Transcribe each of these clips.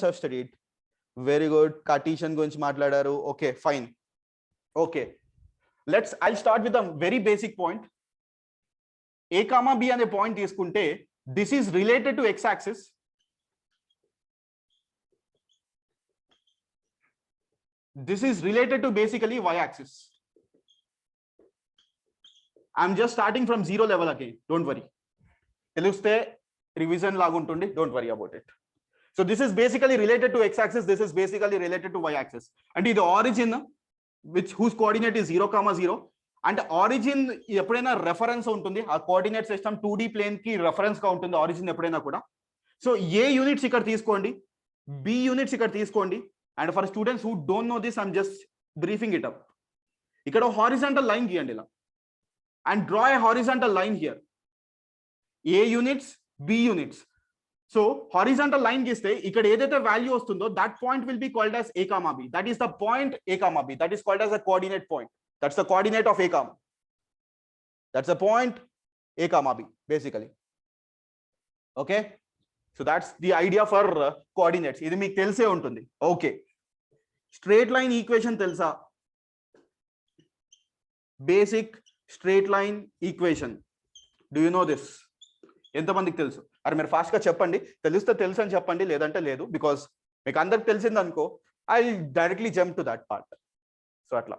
have studied. Very good. Cartesian గురించి మాట్లాడారు. Okay, fine. Okay, I'll start with a very basic point. A comma B అనే point తీసుకుంటే this is related to x axis. This is related to basically y axis. I'm just starting from zero level again. Don't worry. తెలుస్తే revision లాగుంటుంది. Don't worry about it. So this is basically related to x axis. This is basically related to y axis. And the origin, whose coordinate is 0, 0. And origin ఎప్పుడైనా reference ఉంటుంది. ఆ coordinate system 2D plane కి reference గా ఉంటుంది origin ఎప్పుడైనా కూడా. So ఏ units ఇక్కడ తీసుకోండి, బి యూనిట్స్ ఇక్కడ తీసుకోండి. And for students who don't know this, I'm just briefing it up. ఇక్కడ హారిజాంటల్ లైన్ గీయండి ఇలా. And draw a horizontal line here. A units, B units. So horizontal line giste ikkada edaithe value ostundo, that point will be called as a comma b. That is the point a comma b. That is called as a coordinate point. That's the coordinate of a comma. That's the point a comma b basically. Okay, so that's the idea for coordinates. Idi meeku telse untundi. Okay, straight line equation telsa? Basic straight line equation. Do you know this? ఎంతమందికి తెలుసు? అరే మీరు ఫాస్ట్గా చెప్పండి. తెలిస్తే తెలుసు అని చెప్పండి, లేదంటే లేదు. బికాస్ మీకు అందరికి తెలిసింది అనుకో, I directly jump to that part. So అట్లా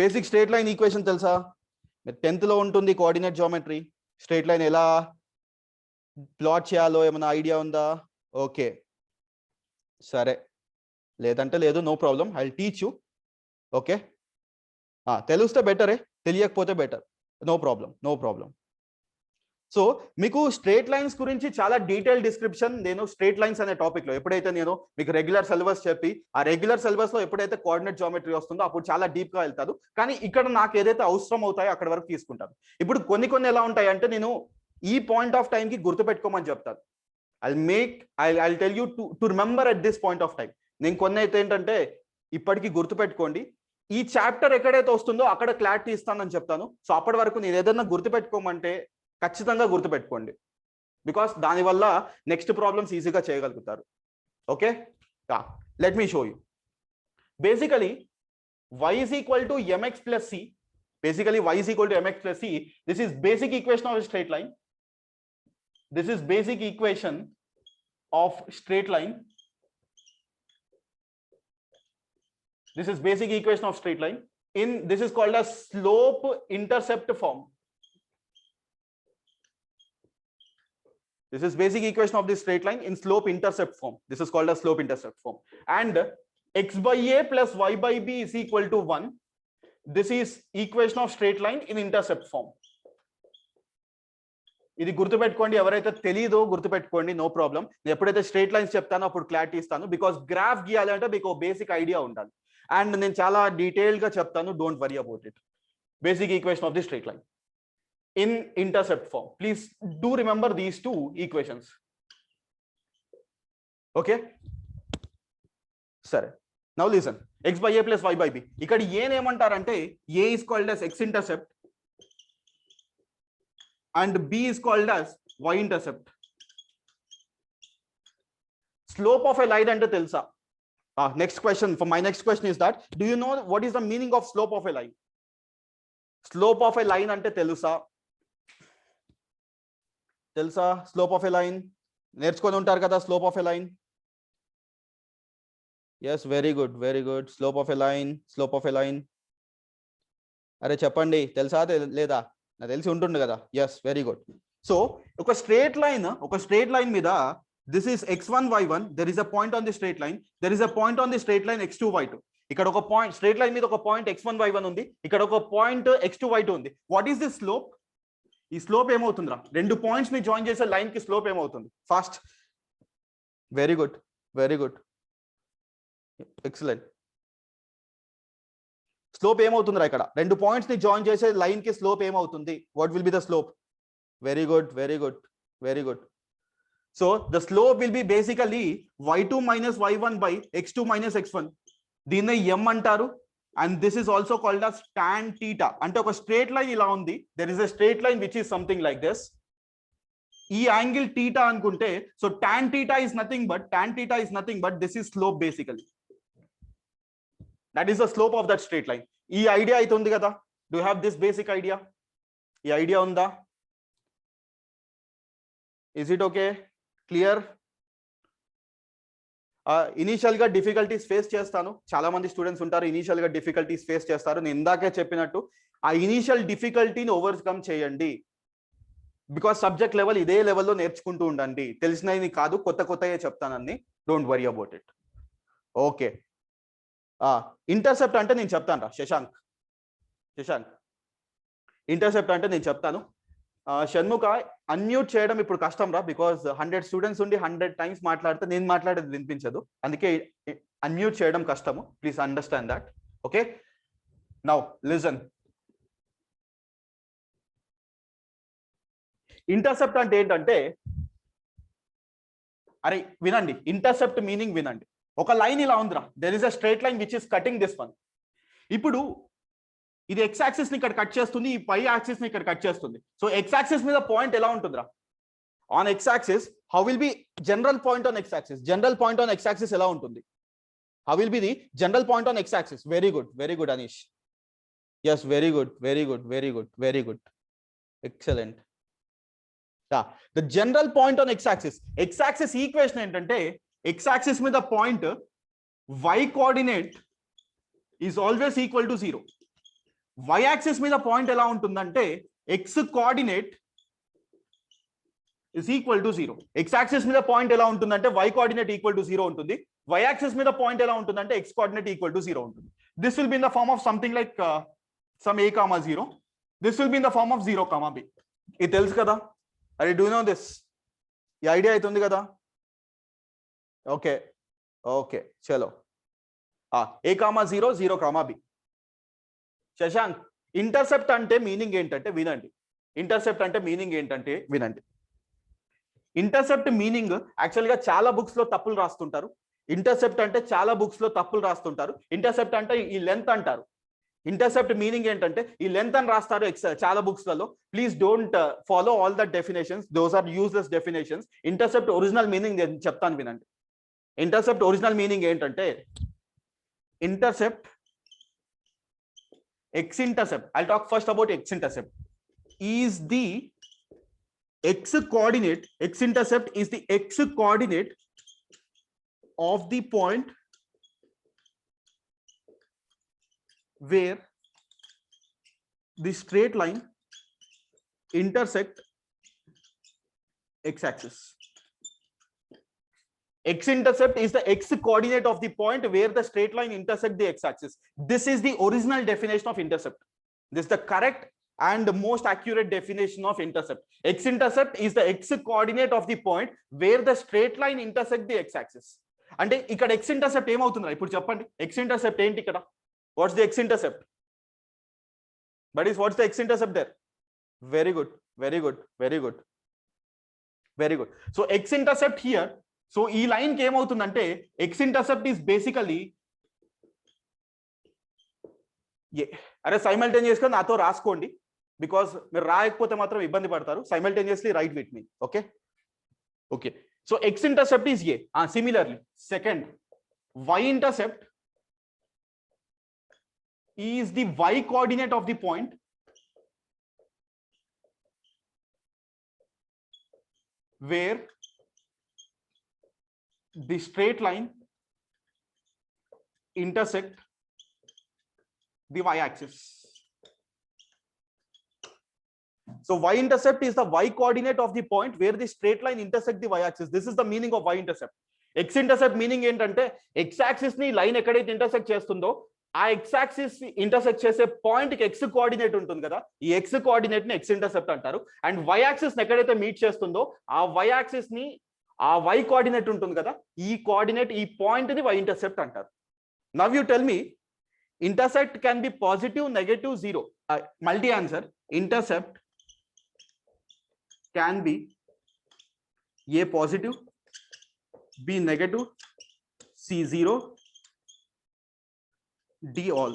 బేసిక్ స్ట్రేట్ లైన్ ఈక్వేషన్ తెలుసా? మీరు 10th లో ఉంటుంది కోఆర్డినేట్ జియోమెట్రీ. స్ట్రేట్ లైన్ ఎలా ప్లాట్ చేయాలో ఏమైనా ఐడియా ఉందా? ఓకే, సరే, లేదంటే లేదు, no problem, I will teach you. Okay, తెలిస్తే బెటరే, తెలియకపోతే better, no problem, no problem. So మీకు స్ట్రేట్ లైన్స్ గురించి చాలా డీటెయిల్ డిస్క్రిప్షన్ నేను స్ట్రేట్ లైన్స్ అనే టాపిక్ లో ఎప్పుడైతే నేను మీకు రెగ్యులర్ సిలబస్ చెప్పి ఆ రెగ్యులర్ సిలబస్ లో ఎప్పుడైతే కోఆర్డినేట్ జియోమెట్రీ వస్తుందో అప్పుడు చాలా డీప్ గా వెళ్తాను. కానీ ఇక్కడ నాకు ఏదైతే అవసరం అవుతాయో అక్కడ వరకు తీసుకుంటాను. ఇప్పుడు కొన్ని ఎలా ఉంటాయి అంటే నేను ఈ పాయింట్ ఆఫ్ టైం కి గుర్తుపెట్టుకోమని చెప్తాను. I tell you to remember at this point of time. నేను కొన్ని అయితే ఏంటంటే ఇప్పటికీ గుర్తుపెట్టుకోండి, ఈ చాప్టర్ ఎక్కడైతే వస్తుందో అక్కడ క్లారిటీ ఇస్తానని చెప్తాను. సో అప్పటి వరకు నేను ఏదైనా గుర్తుపెట్టుకోమంటే ఖచ్చితంగా గుర్తుపెట్టుకోండి, బికాస్ దానివల్ల నెక్స్ట్ ప్రాబ్లమ్స్ ఈజీగా చేయగలుగుతారు. Okay, let me show you. Basically y is equal to mx plus c. Basically y is equal to mx plus c. This is basic equation of a straight line. This is basic equation of straight line. This is basic equation of straight line. This is called as slope intercept form. This is basic equation of this straight line in slope intercept form. This is called as slope intercept form. And x by a plus y by b is equal to 1. This is equation of straight line in intercept form. ఇది గుర్తుపెట్టుకోండి, ఎవరైతే తెలియదో గుర్తుపెట్టుకోండి, no problem. నేను ఎప్పుడైతే straight lines చెప్తానో అప్పుడు clarity ఇస్తాను, because graph గీయాలంటే మీకు బేసిక్ ఐడియా ఉండాలి. అండ్ నేను చాలా డీటెయిల్ గా చెప్తాను, don't worry about it. Basic equation of the straight line in intercept form. Please do remember these two equations. Okay, sir, now listen. X by a plus y by b. ikkada a nemantarante a is called as x intercept and b is called as y intercept. Slope of a line ante telsa? Next question, for my next question is that, do you know what is the meaning of slope of a line? Slope of a line ante telusa? తెలుసా? Slope of a line నేర్చుకొని ఉంటారు కదా. Slope of a line, yes, very good, very good. Slope of a line, slope of a line. అరే చెప్పండి, తెలుసా లేదా? నాకు తెలిసి ఉంటుంది కదా. Yes, very good. సో ఒక స్ట్రేట్ లైన్ మీద this is x1 y1. There is a point on the straight line, there is a point on the straight line x2 y2. ఇక్కడ ఒక పాయింట్ స్ట్రేట్ లైన్ మీద ఒక point x1 y1 ఉంది, ఇక్కడ ఒక point x2 y2 ఉంది. What is the slope? ఈ slope ఏమవుతుందిరా? రెండు పాయింట్స్ ని జాయిన్ చేసే లైన్ కి స్లోప్ ఏమవుతుంది? Fast, very good, very good, excellent. Slope ఏమవుతుందిరా? ఇక్కడ రెండు పాయింట్స్ ని జాయిన్ చేసే లైన్ కి స్లోప్ ఏమవుతుంది? What will be the slope? Very good, very good, very good. So the slope will be basically y2 minus y1 by x2 minus x1. దీన్నే m అంటారు. And this is also called as tan theta. అంటే ఒక straight line ఇలా ఉంది. There is a straight line which is something like this. ఈ angle theta అనుకుంటే so tan theta is nothing but this is slope basically. That is the slope of that straight line. ఈ idea అయితే ఉంది కదా. Do you have this basic idea? ఈ idea ఉందా? Is it okay? Clear? Initial గా difficulties face చేస్తాను. చాలా మంది స్టూడెంట్స్ ఉంటారు ఇనీషియల్ గా డిఫికల్టీస్ ఫేస్ చేస్తారు. నేను ఇందాకే చెప్పినట్టు ఆ ఇనీషియల్ డిఫికల్టీని ఓవర్కమ్ చేయండి. బికాస్ సబ్జెక్ట్ లెవెల్ ఇదే లెవెల్లో నేర్చుకుంటూ ఉండండి. తెలిసినవి కాదు, కొత్త కొత్తగా చెప్తానని. Don't worry about it. Okay, intercept అంటే నేను చెప్తాను రా శశాంక్. ఇంటర్సెప్ట్ అంటే నేను చెప్తాను. షణ్ముఖ అన్మ్యూట్ చేయడం ఇప్పుడు కష్టం రా, బికాస్ 100 స్టూడెంట్స్ ఉండి 100 టైమ్స్ మాట్లాడితే నేను మాట్లాడేది వినిపించదు. అందుకే అన్మ్యూట్ చేయడం కష్టము. Please understand that. Okay, now listen. Intercept అంటే ఏంటంటే, అరే వినండి, ఇంటర్సెప్ట్ మీనింగ్ వినండి. ఒక లైన్ ఇలా ఉందిరా, there is a straight line which is cutting this one. ఇప్పుడు ఇది ఎక్స్ యాక్సిస్ ని ఇక్కడ కట్ చేస్తుంది, ఈ పై యాక్సిస్ ని ఇక్కడ కట్ చేస్తుంది. సో ఎక్స్ యాక్సిస్ మీద పాయింట్ ఎలా ఉంటుందిరా? On X axis how will be general point on X axis? General point on X axis ఎలా ఉంటుంది? How will be the general point on X axis? Very good Anish. yes, very good, excellent. The general point on x-axis equation ఏంటంటే, x-axis మీద point y coordinate is always equal to 0. y-axis మీద point ఎలా ఉంటుందంటే x coordinate is equal to 0. x-axis మీద point ఎలా ఉంటుందంటే y coordinate equal to 0 ఉంటుంది. y-axis మీద పాయింట్ ఎలా ఉంటుందంటే x coordinate equal to 0 ఉంటుంది. This will be in the form of something like some a comma 0. This will be in the form of 0 comma b. ఇది తెలుసు కదా? అరే do know this? ఈ ఐడియా అవుతుంది కదా? ఓకే చలో. A comma 0 0 comma B. Shashank, intercept అంటే meaning ఏంటంటే వినండి. ఇంటర్సెప్ట్ మీనింగ్ యాక్చువల్ గా చాలా బుక్స్ లో తప్పులు రాస్తుంటారు. ఇంటర్సెప్ట్ అంటే ఈ లెంత్ అంటారు. ఇంటర్సెప్ట్ మీనింగ్ ఏంటంటే ఈ లెంత్ అని రాస్తారు చాలా బుక్స్ లలో. Please don't follow all that definitions, those are useless definitions. Intercept original meaning నేను చెప్తాను వినండి. ఇంటర్సెప్ట్ ఒరిజినల్ మీనింగ్ ఏంటంటే, intercept x-intercept, I'll talk first about x-intercept, is the x-coordinate. X-intercept is the x-coordinate of the point where the straight line intersect x-axis. X-intercept is the x-coordinate of the point where the straight line intersect the x-axis. This is the original definition of intercept. This is the correct and the most accurate definition of intercept. X-intercept is the x-coordinate of the point where the straight line intersect the x-axis. అంటే ఇక్కడ x-intercept ఏమవుతుందా ఇప్పుడు చెప్పండి? x-intercept ఏంటి ఇక్కడ? What's the x-intercept? Buddies, what's the x-intercept there? Very good. So x-intercept here, so ఈ line కి ఏమవుతుందంటే x-intercept is basically అరే సైమల్టేనియస్ గా నాతో రాసుకోండి, బికాస్ మీరు రాయకపోతే మాత్రం ఇబ్బంది పడతారు. Simultaneously right with me. Okay so x-intercept is a. Similarly, second, y-intercept is the y coordinate of the point where the straight line intersect the y-axis. So y-intercept is the y coordinate of the point where the straight line intersect the y-axis. This is the meaning of y-intercept. X-intercept meaning ఏంటంటే x-axis ని line ఎక్కడైతే intersect చేస్తుందో ఆ x-axis intersect చేసే point కి x coordinate ఉంటుంది కదా, ఈ x కోఆర్డినేట్ ని x-intercept అంటారు. అండ్ y-axis ని ఎక్కడైతే మీట్ చేస్తుందో ఆ y-axis ని ఆ y కోఆర్డినేట్ ఉంటుంది కదా, ఈ కోఆర్డినేట్ ఈ పాయింట్ ని y-intercept అంటారు. Now you tell me, intersect can be positive, negative, zero. Multi answer. Intercept can be A positive, B negative, C 0, D all.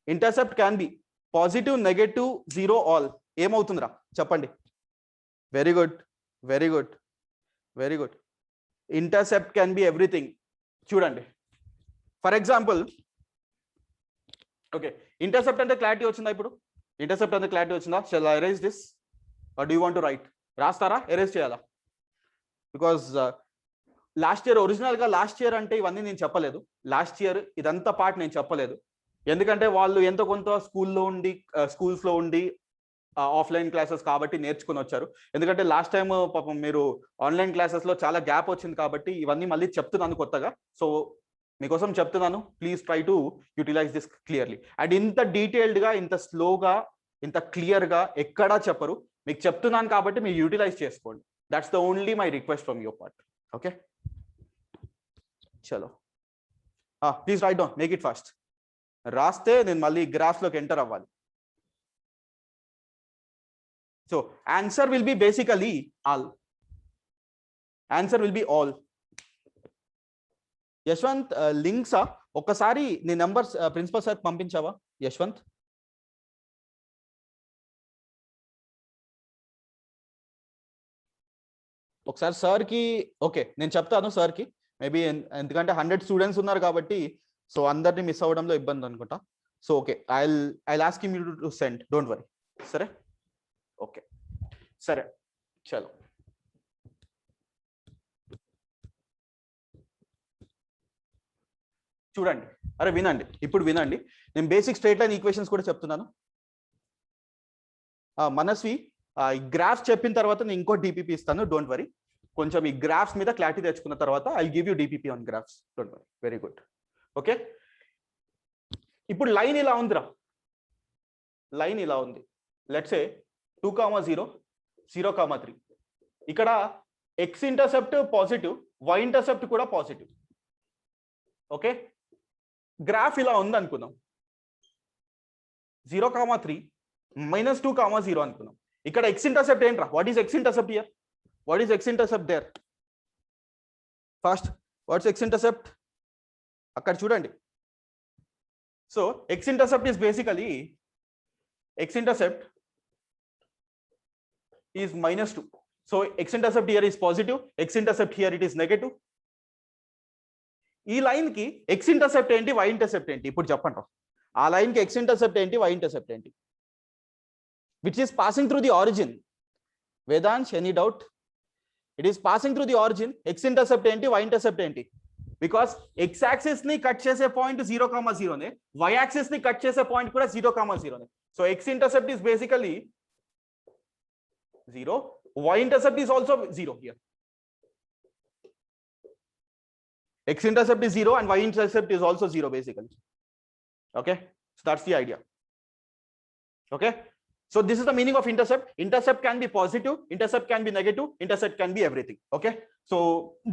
Intercept can be positive, negative, 0, all. ఏమవుతుందిరా చెప్పండి? Very good, very good, very good. Intercept can be everything. చూడండి for example, okay, intercept అంటే clarity వచ్చిందా? ఇప్పుడు intercept అంటే clarity వచ్చిందా? Shall I erase this or do you want to write? రాస్తారా, erase చేయాలా? బికాజ్ లాస్ట్ ఇయర్ ఒరిజినల్గా last year అంటే ఇవన్నీ నేను చెప్పలేదు. లాస్ట్ ఇయర్ ఇదంతా పార్ట్ నేను చెప్పలేదు, ఎందుకంటే వాళ్ళు ఎంతో కొంత స్కూల్స్లో ఉండి ఆఫ్లైన్ క్లాసెస్ కాబట్టి నేర్చుకుని వచ్చారు. ఎందుకంటే లాస్ట్ టైం పాపం మీరు ఆన్లైన్ క్లాసెస్లో చాలా గ్యాప్ వచ్చింది కాబట్టి ఇవన్నీ మళ్ళీ చెప్తున్నాను కొత్తగా. సో మీకోసం చెప్తున్నాను, please try to utilize this clearly. And ఇంత డీటెయిల్డ్గా, ఇంత స్లోగా, ఇంత క్లియర్గా ఎక్కడా చెప్పరు. మీకు చెప్తున్నాను కాబట్టి మీరు యూటిలైజ్ చేసుకోండి. That's the only my request from your part. Okay, చలో please write down, make it fast. రాస్తే నేను మళ్ళీ గ్రాఫ్లోకి ఎంటర్ అవ్వాలి. So answer will be basically all. Answer will be all. Yashwant లింక్సా ఒక్కసారి నీ నంబర్స్ ప్రిన్సిపల్ సార్ పంపించావా యశ్వంత్? ఒకసారి సార్కి, ఓకే నేను చెప్తాను సార్కి, మేబీ ఎందుకంటే 100 స్టూడెంట్స్ ఉన్నారు కాబట్టి సో అందరినీ మిస్ అవ్వడంలో ఇబ్బంది అనుకుంటా. So okay, I'll ask him to send, don't worry. సరే, ఓకే సరే, చలో. చూడండి, అరే వినండి, ఇప్పుడు వినండి, నేను బేసిక్ స్ట్రైట్ లైన్ ఈక్వేషన్స్ కూడా చెప్తున్నాను. మనస్వి ఈ గ్రాఫ్స్ చెప్పిన తర్వాత నేను ఇంకో డిపిపి ఇస్తాను, డోంట్ వరీ. కొంచెం ఈ గ్రాఫ్స్ మీద క్లారిటీ తెచ్చుకున్న తర్వాత I give you DPP on graphs, don't worry. Very good. Okay, ఇప్పుడు లైన్ ఇలా ఉందిరా, లైన్ ఇలా ఉంది. Let's say 2,0, 0,3. ఇక్కడ x intercept positive, y intercept కూడా పాజిటివ్. ఓకే, గ్రాఫ్ ఇలా ఉంది అనుకుందాం. 0,3 -2,0 అనుకుందాం. ఇక్కడ ఎక్స్ ఇంటర్సెప్ట్ ఏంట్రా? What is x intercept here? What is x intercept there? First what's x intercept? అక్కడ చూడండి. So x intercept is basically, x intercept is -2. So x intercept here is positive, X intercept here it is negative. ఈ line కి X intercept ఏంటి, Y intercept ఏంటి? ఇప్పుడు చెప్పండి. ఆ line కి ఎక్స్ ఇంటర్సెప్ట్ ఏంటి, వై ఇంటర్సెప్ట్ ఏంటి? Which is passing through the origin. Vedansh, any doubt? It is passing through the origin. X intercept ఏంటి, వై ఇంటర్సెప్ట్ ఏంటి? బికాస్ ఎక్స్ యాక్సిస్ ని కట్ చేసే పాయింట్ 0,0నే, వై యాక్సిస్ ని కట్ చేసే point కూడా 0,0నే. So x intercept is basically 0, y intercept is also 0 here. X intercept is 0 and y intercept is also 0 basically. Okay, so that's the idea. Okay, so this is the meaning of intercept. Intercept can be positive, intercept can be negative, intercept can be everything. Okay, so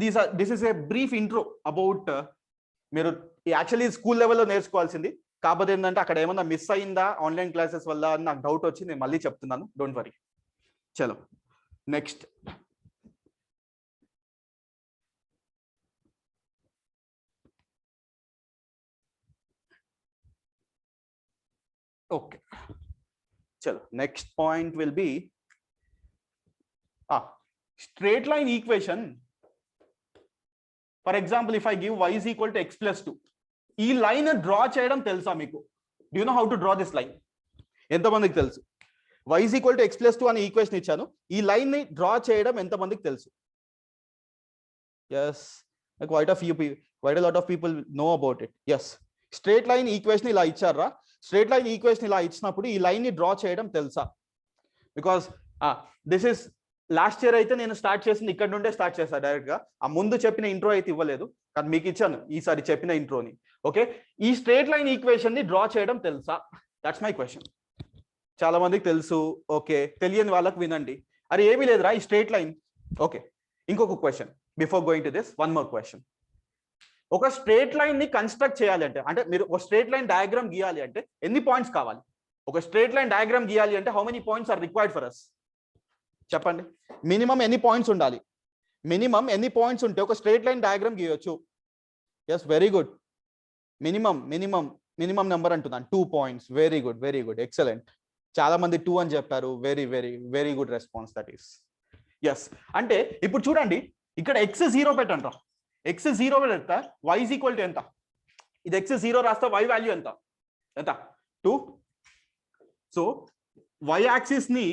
this is a brief intro about మీరు actually school లెవెల్లో నేర్చుకోవాల్సింది. కాకపోతే ఏంటంటే అక్కడ ఏమన్నా miss అయిందా online classes వల్ల అని నాకు డౌట్ వచ్చి నేను మళ్ళీ చెప్తున్నాను, డోంట్ వరీ. చలో next. Okay, chalo, next point will be straight line equation. For example, if I give y is equal to x plus 2, ఈ లైన్ డ్రా చేయడం తెలుసా మీకు? Do you know how to draw this line? ఎంతమందికి తెలుసు? y is equal to x plus 2 అనే equation ఇచ్చాను, ఈ line ని డ్రా చేయడం ఎంతమందికి తెలుసు? Yes, quite a lot of people know about it. Yes, straight line equation ఇలా ఇచ్చారా? స్ట్రేట్ లైన్ ఈక్వేషన్ ఇలా ఇచ్చినప్పుడు ఈ లైన్ ని డ్రా చేయడం తెలుసా? Because this is last year అయితే నేను స్టార్ట్ చేసింది ఇక్కడ నుండే స్టార్ట్ చేస్తాను డైరెక్ట్ గా. ఆ ముందు చెప్పిన ఇంట్రో అయితే ఇవ్వలేదు, కానీ మీకు ఇచ్చాను ఈసారి చెప్పిన ఇంట్రోని. ఓకే, ఈ స్ట్రేట్ లైన్ ఈక్వేషన్ ని డ్రా చేయడం తెలుసా? That's my question. చాలా మందికి తెలుసు. ఓకే, తెలియని వాళ్ళకి వినండి. అరే ఏమీ లేదురా ఈ స్ట్రేట్ లైన్. ఓకే, ఇంకొక question before going to this, one more question. ఒక స్ట్రేట్ లైన్ ని కన్స్ట్రక్ట్ చేయాలి అంటే మీరు ఒక స్ట్రేట్ లైన్ డయాగ్రామ్ గీయాలి అంటే ఎన్ని పాయింట్స్ కావాలి? ఒక స్ట్రేట్ లైన్ డయాగ్రామ్ గీయాలి అంటే how many points are required for us? చెప్పండి. మినిమం ఎన్ని పాయింట్స్ ఉండాలి? మినిమం ఎన్ని పాయింట్స్ ఉంటే ఒక స్ట్రేట్ లైన్ డయాగ్రామ్ గీయొచ్చు? Yes, very good. Minimum number అంటున్నాను 2 పాయింట్స్. Very good, excellent. చాలా మంది 2 అని చెప్పారు. Very good response that is. Yes, అంటే ఇప్పుడు చూడండి ఇక్కడ x 0 పెట్టండి, x 0 పెడతా y ఈజ్ ఈక్వల్ టు ఎంత, ఇది x 0 రాస్తా y వాల్యూ ఎంత ఎంత 2. సో y యాక్సిస్ ని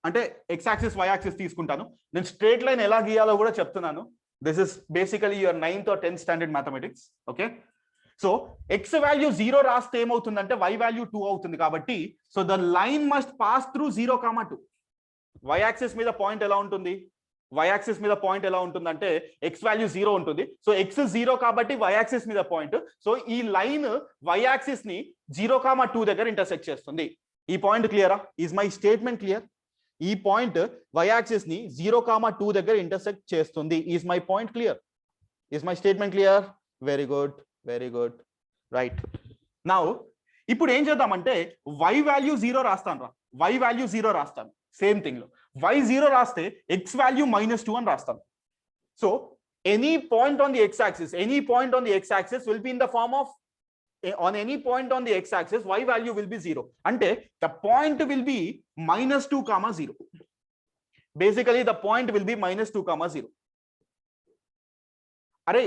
అంటే x యాక్సిస్ y యాక్సిస్ తీసుకుంటాను, నేను స్ట్రేట్ లైన్ ఎలా గీయాలో కూడా చెప్తున్నాను. This is basically your 9th or 10th standard mathematics. Okay, so x value 0 రాస్తే ఏమవుతుందంటే y వాల్యూ 2 అవుతుంది. కాబట్టి so the line must pass through 0, 2. y axis మీద పాయింట్ ఎలా ఉంటుంది, y యాక్సిస్ మీద పాయింట్ ఎలా ఉంటుందంటే x వాల్యూ 0 ఉంటుంది. సో x 0 కాబట్టి y యాక్సిస్ మీద పాయింట్. సో ఈ లైన్ y యాక్సిస్ ని 0, 2 దగ్గర ఇంటర్సెక్ట్ చేస్తుంది. ఈ పాయింట్ క్లియరా? Is my statement clear? ఈ పాయింట్ y యాక్సిస్ ని 0, 2 దగ్గర ఇంటర్సెక్ట్ చేస్తుంది. Is my point clear? Is my statement clear? Very good, very good, right. Now ఇప్పుడు ఏం చేద్దామంటే y వాల్యూ 0 రాస్తాను రా, y వాల్యూ 0 రాస్తాను. సేమ్ థింగ్ లో y 0 రాస్తే x వాల్యూ -2 అని రాస్తాను. So any point on the x axis, any point on the x axis will be in the form of on any point on the x axis y value will be 0. Ante the point will be -2, 0. Basically the point will be -2, 0. అరే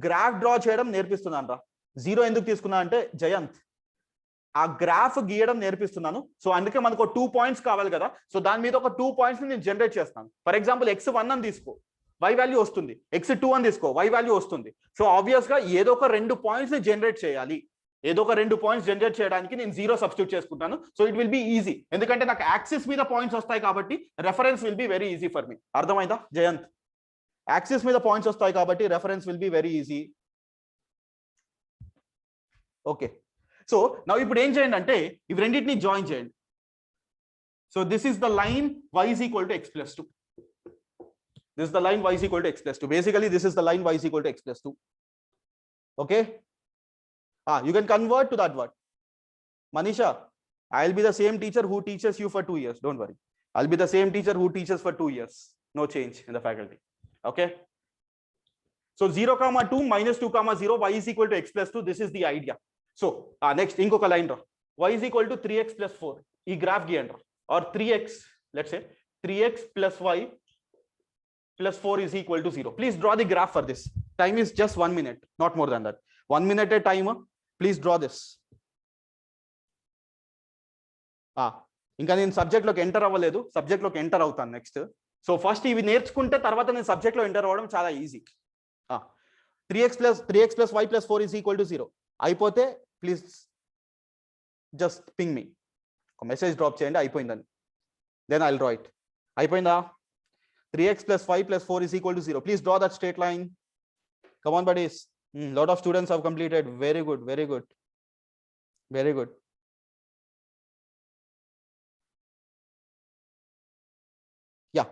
graph draw చేయడం నేర్పిస్తున్నాను రా. 0 ఎందుకు తీసుకున్నా అంటే జయంత్ ఆ graph గీయడం నేర్పిస్తున్నాను. So అందుకే మనకు 2 పాయింట్స్ కావాలి కదా. సో దాని మీద ఒక 2 పాయింట్స్ నేను జనరేట్ చేస్తాను. ఫర్ ఎగ్జాంపుల్ x1 అని తీసుకో, y వాల్యూ వస్తుంది. x2 అని తీసుకో, y వాల్యూ వస్తుంది. సో ఆబ్వియస్ గా ఏదో ఒక 2 పాయింట్స్ ని జనరేట్ చేయాలి. ఏదో ఒక 2 పాయింట్స్ జనరేట్ చేయడానికి నేను 0 సబ్స్టిట్యూట్ చేసుకుంటాను. So it will be easy, ఎందుకంటే నాకు యాక్సిస్ మీద పాయింట్స్ వస్తాయి కాబట్టి reference will be very easy for me. అర్థమైందా జయంత్? యాక్సిస్ మీద పాయింట్స్ వస్తాయి కాబట్టి reference will be very easy. Okay, so నా ఇప్పుడు ఏం చేయండి అంటే ఇవి రెండింటిని జాయిన్ చేయండి. So this is the line y is equal to x plus 2. This is the line y is equal to x plus 2. Basically, this is the line y is equal to x plus 2. Okay? You can convert to that word. Manisha, I'll be the same teacher who teaches you for 2 years. Don't worry. I'll be the same teacher who teaches for 2 years. No change in the faculty. Okay? So 0, 2, -2, 0, y is equal to x plus 2. This is the idea. So next, inkoka line draw. Y is equal to 3x plus 4. Ee graph giyanడి. Or 3x, let's say 3x plus y plus 4 is equal to 0. Please draw the graph for this. Time is just 1 minute, not more than that. 1 minute at time. Please draw this. ఇంకా నేను subject లోకి enter అవ్వలేదు, subject లోకి enter అవుతాను next. So first ఇవి నేర్చుకుంటే తర్వాత నేను సబ్జెక్ట్ లో ఎంటర్ అవ్వడం చాలా easy. 3x plus y plus 4 is equal to 0 అయిపోతే ప్లీజ్ జస్ట్ పింగ్ మీ, ఒక మెసేజ్ డ్రాప్ చేయండి అయిపోయిందని. Then I'll draw it. అయిపోయిందా? 3x plus 5 plus 4 is equal to 0. Please draw that straight line. Come on, buddies. Lot of students have completed. Very good, very good, very good. Yeah.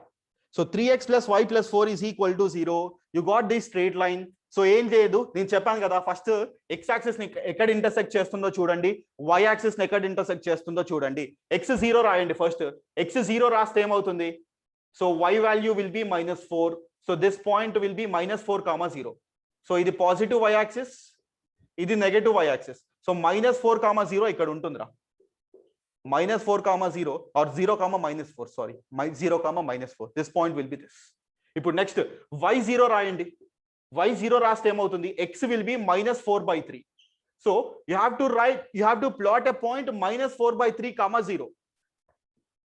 So 3x plus y plus 4 is equal to 0. You got this straight line. So ఏం చేయదు, నేను చెప్పాను కదా first x axis ని ఎక్కడ intersect చేస్తుందో చూడండి, y axis ని ఎక్కడ ఇంటర్సెక్ట్ చేస్తుందో చూడండి. x 0 రాయండి ఫస్ట్. x 0 రాస్తే ఏమవుతుంది? So y value will be -4. So this point will be -4, 0. So ఇది పాజిటివ్ y యాక్సిస్, ఇది నెగటివ్ y యాక్సిస్. సో -4, 0 ఇక్కడ ఉంటుందిరా. -4, 0 or 0, -4. Sorry, 0, -4. This point will be this. ఇప్పుడు నెక్స్ట్ y 0 రాయండి. y 0 రాస్తే ఏమవుతుంది? x will be -4/3. So you have to plot a point -4/3, 0.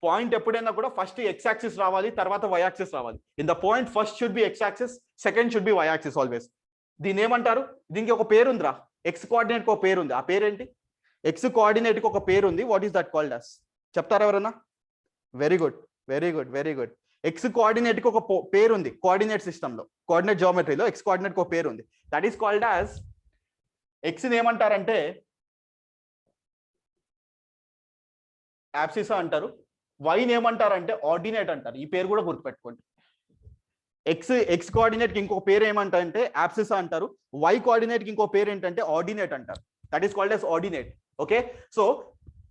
Point ఎప్పుడైనా కూడా ఫస్ట్ x యాక్సిస్ రావాలి, తర్వాత y యాక్సిస్ రావాలి. In the point first should be x axis, second should be y axis always. దీన్ని ఏమంటారు? దీనికి ఒక పేరు ఉందిరా, x కోఆర్డినేట్ కి ఒక పేరు ఉంది. ఆ పేరేంటి? x కోఆర్డినేట్ కి ఒక పేరు ఉంది. What is that called as? చెప్తారా ఎవరన్నా? Very good, very good, very good. x coordinate కి ఒక పేరు ఉంది కోఆర్డినేట్ సిస్టమ్ లో, కోఆర్డినేట్ జియోమెట్రీలో x కోఆర్డినేట్ కి ఒక పేరు ఉంది. That is called as, x ని ఏమంటారంటే యాబ్సిసా అంటారు, y ని ఏమంటారంటే ఆర్డినేట్ అంటారు. ఈ పేరు కూడా గుర్తుపెట్టుకోండి. x కోఆర్డినేట్ కి ఇంకో పేరు ఏమంటారంటే యాబ్సిసా అంటారు, y కోఆర్డినేట్ కి ఇంకో పేరు ఏంటంటే ఆర్డినేట్ అంటారు. That is called as ordinate. Okay, so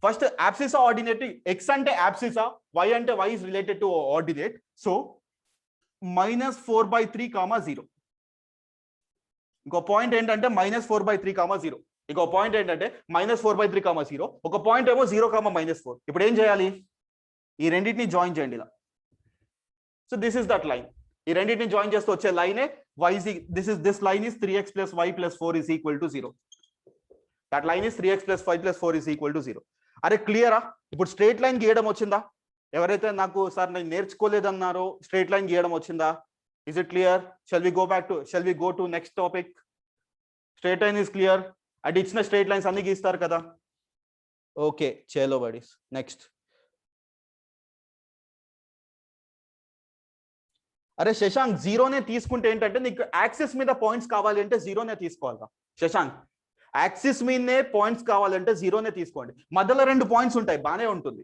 first abscissa ordinate, x అంటే యాబ్సిసా, y అంటే y is related to ordinate. So -4/3, 0. ఇంకో పాయింట్ ఏంటంటే -4/3, 0. ఇంకో పాయింట్ ఏంటంటే -4/3, 0. ఒక పాయింట్ ఏమో 0, -4. ఇప్పుడు ఏం చేయాలి? ఈ రెండింటిని జాయిన్ చేయండి ఇలా. So this is that line. ఈ రెండింటిని జాయిన్ చేస్తే వచ్చే లైనే y is this line is 3x plus y plus 4 is equal to 0. That line is 3x plus 5 plus 4 is equal to 0. అరే క్లియరా? ఇప్పుడు స్ట్రేట్ లైన్ గీయడం వచ్చిందా? ఎవరైతే నాకు సార్ నేను నేర్చుకోలేదన్నారో స్ట్రేట్ లైన్ గీయడం వచ్చిందా? Is it clear? Shall we go to next topic? Straight line is clear. అది ఇచ్చిన స్ట్రేట్ లైన్స్ అన్ని గీస్తారు కదా. ఓకే చలో బడీస్ నెక్స్ట్. అరే శశాంక్ జీరోనే తీసుకుంటే ఏంటంటే నీకు యాక్సిస్ మీద పాయింట్స్ కావాలి అంటే జీరోనే తీసుకోవాలా శశాంక్? యాక్సిస్ మీదనే పాయింట్స్ కావాలంటే జీరోనే తీసుకోండి. మధ్యలో 2 పాయింట్స్ ఉంటాయి, బానే ఉంటుంది.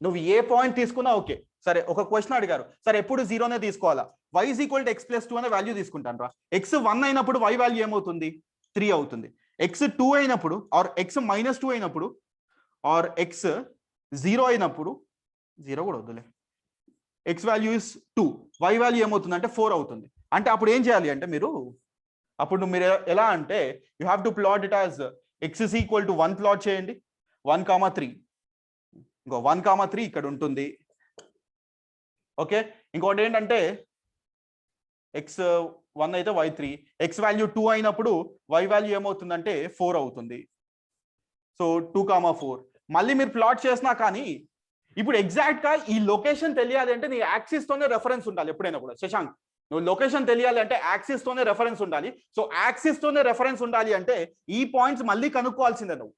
నువ్వు ఏ పాయింట్ తీసుకున్నా ఓకే. సరే ఒక క్వశ్చన్ అడిగారు, సరే ఎప్పుడు జీరోనే తీసుకోవాలా? y is equal to x plus 2 అనే వాల్యూ తీసుకుంటాను రా. x 1 అయినప్పుడు y వాల్యూ ఏమవుతుంది? 3 అవుతుంది. x 2 అయినప్పుడు ఆర్ x - 2 అయినప్పుడు ఆర్ x 0 అయినప్పుడు 0 కూడా వద్దులే, x value is 2, y value ఏమవుతుంది అంటే 4 అవుతుంది. అంటే అప్పుడు ఏం చేయాలి అంటే మీరు ఎలా అంటే you have to plot it as x is equal to 1 plot చేయండి, 1,3. ఇంకో 1,3 ఇక్కడ ఉంటుంది. ఓకే ఇంకోటి ఏంటంటే x 1 అయితే y 3, x వాల్యూ 2 అయినప్పుడు y వాల్యూ ఏమవుతుందంటే 4 అవుతుంది. సో 2,4 మళ్ళీ మీరు ప్లాట్ చేసినా కానీ ఇప్పుడు ఎగ్జాక్ట్ గా ఈ లొకేషన్ తెలియాలి అంటే నీ యాక్సిస్ తోనే రెఫరెన్స్ ఉండాలి ఎప్పుడైనా కూడా. శశాంక్ నువ్వు లొకేషన్ తెలియాలి అంటే యాక్సిస్ తోనే రెఫరెన్స్ ఉండాలి. సో యాక్సిస్ తోనే రెఫరెన్స్ ఉండాలి అంటే ఈ పాయింట్స్ మళ్ళీ కనుక్కోవాల్సిందే, నువ్వు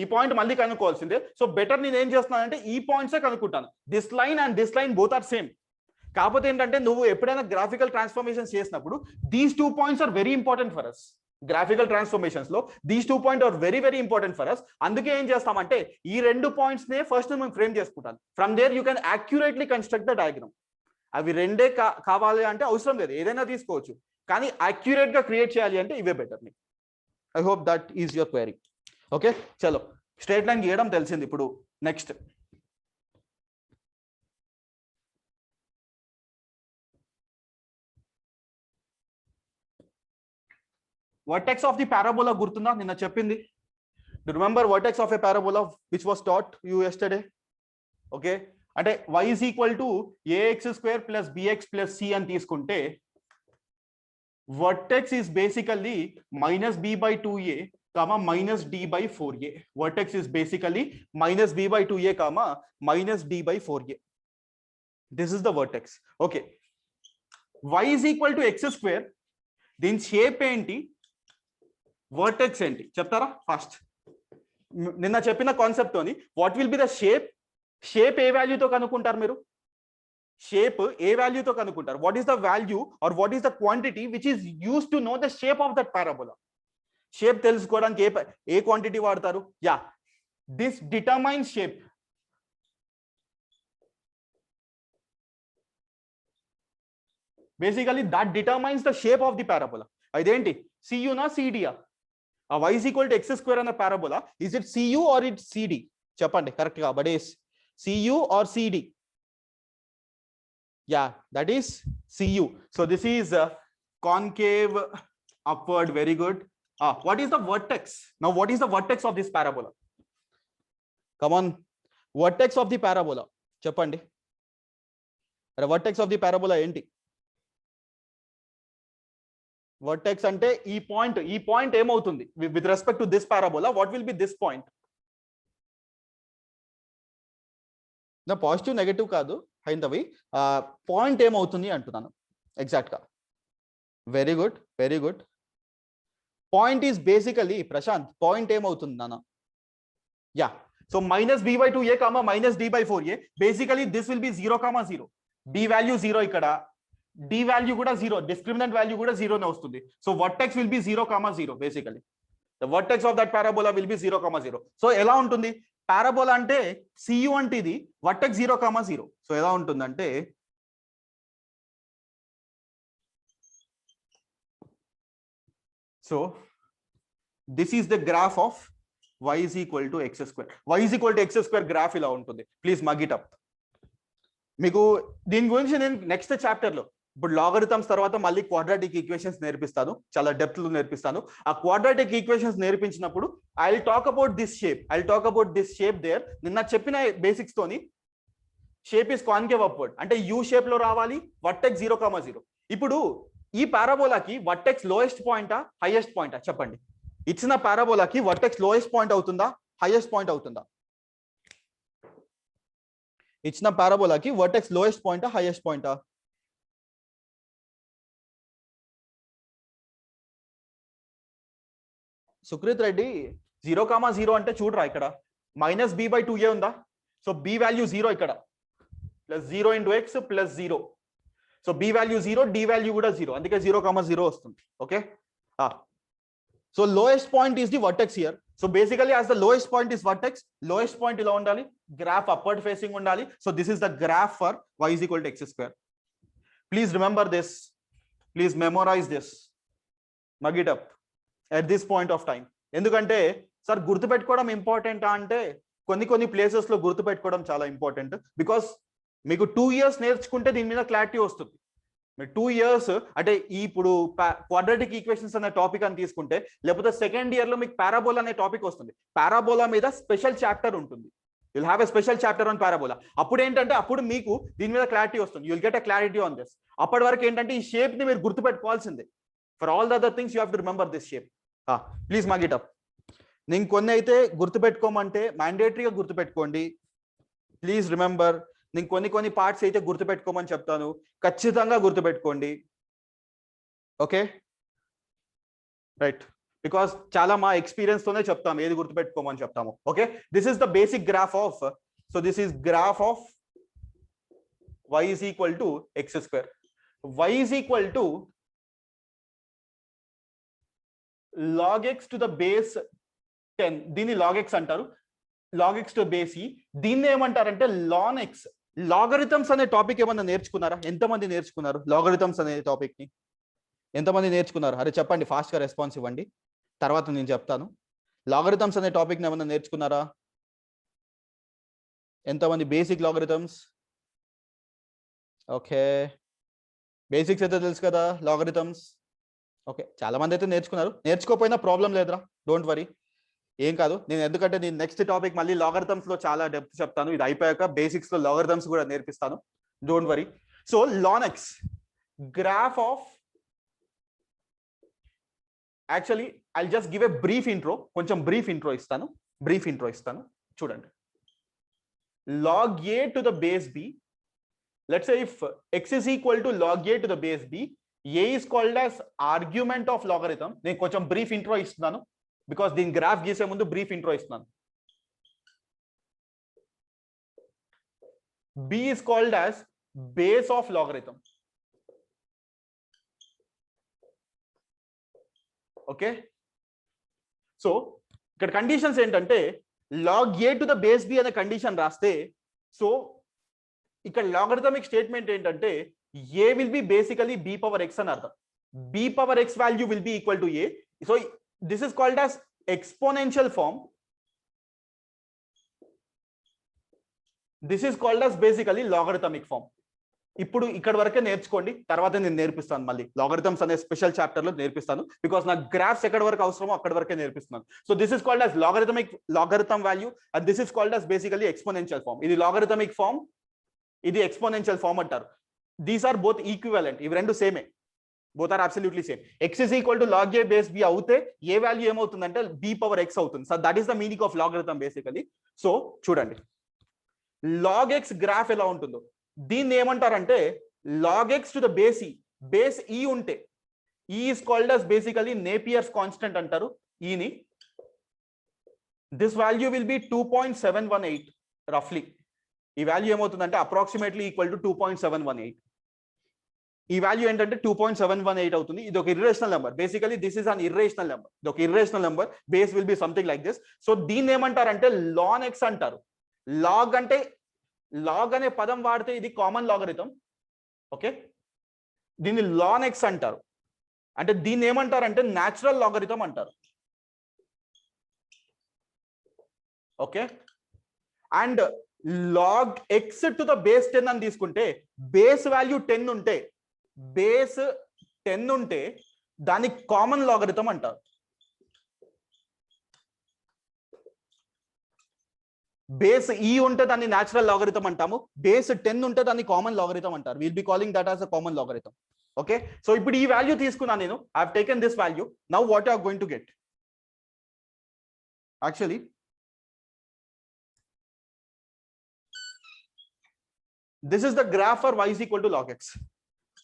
ఈ పాయింట్ మళ్ళీ కనుక్కోవాల్సిందే. సో బెటర్ నేను ఏం చేస్తున్నానంటే ఈ పాయింట్సే కనుక్కుంటాను. This line and this line both are same. కాకపోతే ఏంటంటే నువ్వు ఎప్పుడైనా గ్రాఫికల్ ట్రాన్స్ఫర్మేషన్స్ చేసినప్పుడు these 2 points are very important for us. Graphical transformations లో these 2 points are very very important for us. అందుకే ఏం చేస్తామంటే ఈ 2 పాయింట్స్ నే ఫస్ట్ మేము ఫ్రేమ్ చేసుకుంటాను. From there you can accurately construct the diagram. అవి రెండే కావాలి అంటే అవసరం లేదు, ఏదైనా తీసుకోవచ్చు, కానీ యాక్యురేట్ గా క్రియేట్ చేయాలి అంటే ఇవే better. I hope that is your query. Okay చలో స్ట్రేట్ లైన్ గీయడం తెలిసింది. ఇప్పుడు next vertex of the parabola గుర్తుందా నిన్న చెప్పింది? Do remember vertex of a parabola which was taught you yesterday? Okay అంటే y is equal to ax² plus bx plus c అని తీసుకుంటే vertex is basically -b/2a, -d/4a. vertex is basically -b/2a, -d/4a. This is the vertex. Okay, y is equal to x². దీని shape ఏంటి, vertex ఏంటి చెప్తారా? First నిన్న చెప్పిన concept తోని what will be the shape? Shape ఏ వాల్యూతో కనుక్కుంటారు మీరు? షేప్ ఏ వాల్యూతో కనుక్కుంటారు? What is the value or what is the quantity which is use to know the shape of that parabola? Shape తెలుసుకోవడానికి ఏ క్వాంటిటీ వాడతారు? Yeah, this determines shape. Basically that determines the shape of the parabola. అదేంటి, సియునా సిడియా? y is equal to x² అన్న parabola is it CU or it CD? చెప్పండి correct గా. బడేస్ CU or CD? Yeah, that is CU. So this is concave upward. Very good. What is the vertex? Now what is the vertex of this parabola? Come on, vertex of the parabola చెప్పండి. vertex of the parabola ఏంటి? vertex అంటే ఈ point ఏమవుతుంది with respect to this parabola? What will be this point? నా positive negative కాదు Haindavi, point ఏమవుతుంది అంటున్నాను exact గా. Very good, very good. Point is basically Prashanth, point ఏమవుతుంది నాన్న? Yeah, so -b/2a, -d/4a. Basically this will be 0,0. b value 0 ఇక్కడ, d value కూడా 0, discriminant value కూడా 0 వస్తుంది. So vertex will be 0,0. Basically the vertex of that parabola will be 0,0. So ఎలా ఉంటుంది parabola అంటే? Cu అంటే ఇది, వర్టెక్స్ 0,0. సో ఎలా ఉంటుందంటే so this is the graph of y is equal to x². y is equal to x² graph ఇలా ఉంటుంది. Please mug it up. మీకు దీని గురించి నేను నెక్స్ట్ చాప్టర్ లో, ఇప్పుడు లాగరిథమ్స్ తర్వాత మళ్ళీ క్వాడ్రాటిక్ ఈక్వేషన్స్ నేర్పిస్తాను, చాలా డెప్త్ లో నేర్పిస్తాను. ఆ క్వాడ్రాటిక్ ఈక్వేషన్స్ నేర్పించినప్పుడు I will talk about this shape there. నిన్న చెప్పిన బేసిక్స్ తోని షేప్ ఇస్ కాన్కేవ్ అప్వర్డ్ అంటే యూ షేప్ లో రావాలి, వర్టెక్స్ 0,0. ఇప్పుడు ఈ పారాబోలాకి వర్టెక్స్ లోయెస్ట్ పాయింటా హైయెస్ట్ పాయింటా చెప్పండి. ఇచ్చిన పారాబోలాకి వర్టెక్స్ లోయెస్ట్ పాయింట్ అవుతుందా హైయెస్ట్ పాయింట్ అవుతుందా? ఇచ్చిన పారాబోలాకి వర్టెక్స్ లోయెస్ట్ పాయింటా హైయెస్ట్ పాయింటా? సుకృత్ రెడ్డి 0,0 అంటే చూడరా ఇక్కడ -b/2a ఉందా? సో b వాల్యూ 0 ఇక్కడ, plus 0 into x plus 0. So b value 0, d value కూడా 0, అందుకే 0,0 వస్తుంది. Okay, so lowest point is the vertex here. So basically as the lowest point is vertex, lowest point ఇలా ఉండాలి, graph upward facing ఉండాలి. So this is the graph for y is equal to x². Please remember this, please memorize this, mug it up at this point of time. ఎందుకంటే sir గుర్తుపెట్టుకోవడం important అంటే కొన్ని places లో గుర్తుపెట్టుకోవడం చాలా important. Because మీకు 2 years నేర్చుకుంటే దీని మీద clarity వస్తుంది. మీరు 2 years అంటే ఇప్పుడు క్వాడ్రాటిక్ ఈక్వేషన్స్ అనే టాపిక్ అని తీసుకుంటే, లేకపోతే సెకండ్ ఇయర్ లో మీకు పారాబోలా అనే టాపిక్ వస్తుంది. పారాబోలా మీద స్పెషల్ చాప్టర్ ఉంటుంది, you'll have a special chapter on parabola. అప్పుడు ఏంటంటే అప్పుడు మీకు దీని మీద క్లారిటీ వస్తుంది, you'll get a clarity on this. అప్పటి వరకు ఏంటంటే ఈ షేప్ ని మీరు గుర్తుపెట్టుకోవాల్సిందే. For all the other things you have to remember this shape. Please mark it up. నేను కొన్ని అయితే గుర్తుపెట్టుకోమంటే మ్యాండేటరీగా గుర్తుపెట్టుకోండి. Please remember. నేను కొన్ని పార్ట్స్ అయితే గుర్తుపెట్టుకోమని చెప్తాను, ఖచ్చితంగా గుర్తుపెట్టుకోండి. ఓకే రైట్, బికాస్ చాలా మా ఎక్స్పీరియన్స్ తోనే చెప్తాము ఏది గుర్తుపెట్టుకోమని చెప్తాము. Okay, this is the basic graph of, so this is graph of y is equal to x². y is equal to log x to the base 10. దీన్ని log x అంటారు, log x to base e. దీన్ని ఏమంటారంటే ln x. Logarithms అనే topic ఏమన్నా నేర్చుకున్నారా? ఎంతమంది నేర్చుకున్నారు logarithms అనే టాపిక్ ని? ఎంతమంది నేర్చుకున్నారు? అరే చెప్పండి, ఫాస్ట్ గా రెస్పాన్స్ ఇవ్వండి, తర్వాత నేను చెప్తాను. లాగరిథమ్స్ అనే టాపిక్ ని ఏమన్నా నేర్చుకున్నారా? ఎంతమంది బేసిక్ లాగరిథమ్స్? ఓకే, బేసిక్స్ అయితే తెలుసు కదా లాగరిథమ్స్. ఓకే, చాలా మంది అయితే నేర్చుకున్నారు. నేర్చుకోకపోయినా ప్రాబ్లం లేదురా, డోంట్ వరీ, ఏం కాదు. ఎందుకంటే నేను నెక్స్ట్ టాపిక్ మళ్ళీ లాగరిథమ్స్ లో చాలా డెప్త్ చెప్తాను. ఇది అయిపోయాక బేసిక్స్ లో లాగరిథమ్స్ కూడా నేర్పిస్తాను, don't worry. So ln x, graph of, actually I just give a brief intro, కొంచెం బ్రీఫ్ ఇంట్రో ఇస్తాను, చూడండి. log a to the base b, let's say if x is equal to log a to the base b, a is called as argument of logarithm. నేను కొంచెం brief intro ఇస్తున్నాను, because దీని graph గీసే ముందు brief intro ఇస్తున్నాను. b is called as base of logarithm. Okay, so ఇక్కడ conditions ఏంటంటే log a to the base b అనే కండిషన్ రాస్తే, సో ఇక్కడ లాగరిథమిక్ స్టేట్మెంట్ ఏంటంటే a will be basically b power x అని అర్థం. b power x value will be equal to a. So this is called as exponential form. This is called as basically logarithmic form. ఇప్పుడు ఇక్కడ వరకే నేర్చుకోండి, తర్వాత నేను నేర్పిస్తాను మళ్ళీ లాగరిథమ్స్ అనే స్పెషల్ చాప్టర్ లో నేర్పిస్తాను, బికాస్ నాకు గ్రాఫ్స్ ఎక్కడి వరకు అవసరమో అక్కడి వరకే నేర్పిస్తున్నాను. So this is called as logarithm value and this is called as basically exponential form. ఇది లాగరిథమిక్ ఫార్మ్, ఇది ఎక్స్పోనెన్షియల్ ఫార్మ్ అంటారు. దీస్ ఆర్ బోత్ ఈక్వివలెంట్, ఇవి రెండు సేమే, both are absolutely same. x is equal to log a base b అవుతే a value ఏమవుతుందంటే b power x అవుతుంది. So that is the meaning of logarithm basically. సో చూడండి log x graph ఎలా ఉంటుందో, దీన్ని ఏమంటారంటే log x to the base e. Base e ఉంటే e is called as basically Napier's constant అంటారు e ని. This value will be 2.718 రఫ్లీ. ఈ వాల్యూ ఏమవుతుందంటే అప్రాక్సిమేట్లీ ఈక్వల్ టు 2.718. ఈ వాల్యూ ఏంటంటే 2.718 అవుతుంది. ఇది ఒక irrational number, basically this is an irrational number. ఇది ఒక irrational number, base will be something like this. So దీన్ని ఏమంటారంటే ln x అంటారు. లాగ్ అంటే లాగ్ అనే పదం వాడితే ఇది కామన్ లాగరిథం. ఓకే, దీన్ని ln x అంటారు. అంటే దీన్ని ఏమంటారంటే న్యాచురల్ లాగరిథం అంటారు. Okay, and log x to the base 10 అని తీసుకుంటే, బేస్ వాల్యూ 10 ఉంటే, బేస్ 10 ఉంటే దాన్ని కామన్ లాగరిథం అంటారు. బేస్ ఈ ఉంటే దాన్ని న్యాచురల్ లాగరిథం అంటాము, బేస్ 10 ఉంటే దాన్ని కామన్ లాగరిథం అంటారు. Will be calling that as a common logarithm. Okay, so ఇప్పుడు ఈ వాల్యూ తీసుకున్నా నేను, I have taken this value. Now what you are going to get? Actually this is the graph for y is equal to log x.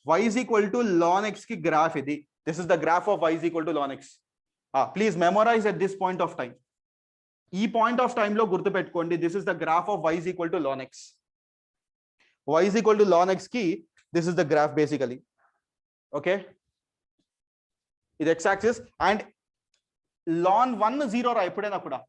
Y is equal to ln x ki graph idi. This is the graph of y is equal to ln x. Please memorize at this point of time. ఈ point of time లో గుర్తు పెట్టుకోండి, this is the graph of y is equal to ln x. y is equal to ln x కి this is the graph basically. Okay, ఇది x axis and ln 1 0 రా ఎప్పుడైనా కూడా,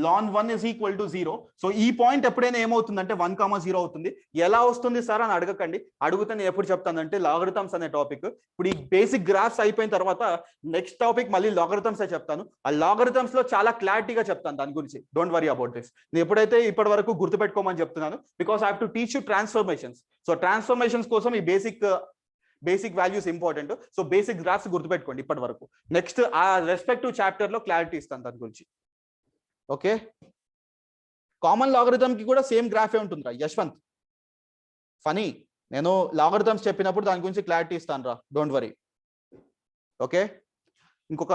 ln 1 is equal to 0. So ఈ point ఎప్పుడైనా ఏమవుతుందంటే 1,0 అవుతుంది. ఎలా వస్తుంది సార్ అని అడగకండి, అడిగితే నేను ఎప్పుడు చెప్తానంటే లాగరిథమ్స్ అనే టాపిక్. ఇప్పుడు ఈ బేసిక్ గ్రాఫ్స్ అయిపోయిన తర్వాత నెక్స్ట్ టాపిక్ మళ్ళీ లాగరిథమ్స్ చెప్తాను. ఆ లాగరిథమ్స్ లో చాలా క్లారిటీగా చెప్తాను దాని గురించి. Don't worry about this. నేను ఎప్పుడైతే ఇప్పటి వరకు గుర్తుపెట్టుకోమని చెప్తున్నాను, because I have to teach you transformations. So transformations కోసం ఈ basic values important. So basic graphs గుర్తుపెట్టుకోండి ఇప్పటి వరకు. నెక్స్ట్ ఆ రెస్పెక్టివ్ చాప్టర్ లో క్లారిటీ ఇస్తాను దాని గురించి. ఓకే, కామన్ లాగరిథం కి కూడా సేమ్ గ్రాఫే ఉంటుందిరా యశ్వంత్. ఫనీ, నేను లాగరిథమ్స్ చెప్పినప్పుడు దాని గురించి క్లారిటీ ఇస్తాను రా, డోంట్ వరీ. ఓకే, ఇంకొక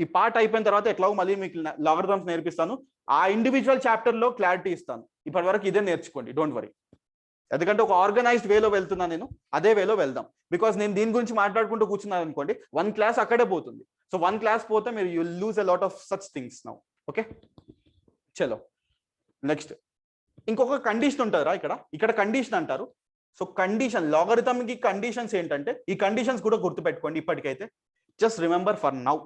ఈ పార్ట్ అయిపోయిన తర్వాత ఎట్లాగో మళ్ళీ మీకు లాగరిథమ్స్ నేర్పిస్తాను. ఆ ఇండివిజువల్ చాప్టర్ లో క్లారిటీ ఇస్తాను. ఇప్పటి వరకు ఇదే నేర్చుకోండి, డోంట్ వరీ. ఎందుకంటే ఒక ఆర్గనైజ్డ్ వేలో వెళ్తున్నా నేను, అదే వేలో వెళ్దాం. బికాస్ నేను దీని గురించి మాట్లాడుకుంటూ కూర్చున్నాను అనుకోండి, 1 క్లాస్ అక్కడే పోతుంది. సో 1 క్లాస్ పోతే మీరు you lose a lot of such things now. Okay, చలో నెక్స్ట్. ఇంకొక కండిషన్ ఉంటుందిరా ఇక్కడ కండిషన్ అంటారు. సో కండిషన్, లాగరిథమ్ కి కండిషన్స్ ఏంటంటే, ఈ కండిషన్స్ కూడా గుర్తుపెట్టుకోండి ఇప్పటికైతే. జస్ట్ రిమెంబర్ ఫర్ నౌ,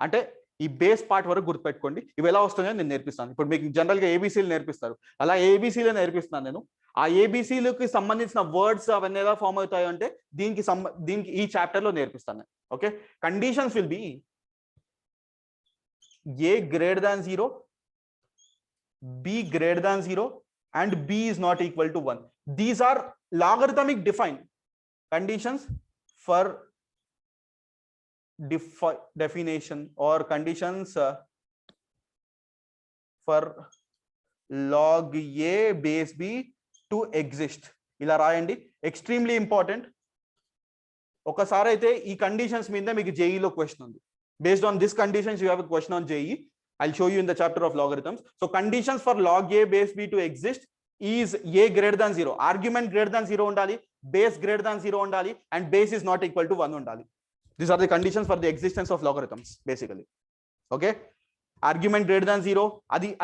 అంటే ఈ బేస్ పార్ట్ వరకు గుర్తుపెట్టుకోండి. ఇవి ఎలా వస్తున్నాయో నేను నేర్పిస్తాను. ఇప్పుడు మీకు జనరల్ గా ఏబీసీలు నేర్పిస్తారు, అలా ఏబీసీలు నేర్పిస్తున్నాను నేను. ఆ ఏబీసీలకి సంబంధించిన వర్డ్స్ అవన్నీ ఎలా ఫామ్ అవుతాయో అంటే దీనికి ఈ చాప్టర్ లో నేర్పిస్తాను. Okay, conditions will be a greater than 0, b greater than 0 and b is not equal to 1. These are logarithmic defined conditions for definition or conditions for log a base b to exist. ఇలా రాయండి, extremely important. ఒకసారి అయితే ఈ conditions మీద మీకు జేఈలో question ఉంది. Based on this conditions, you have a question on JEE. I'll show you in the chapter of logarithms. So conditions for log a base b to exist is a greater than 0. Argument greater than 0 undali, base greater than 0 undali, and base is not equal to 1 undali. These are the conditions for the existence of logarithms basically. Okay, argument greater than 0,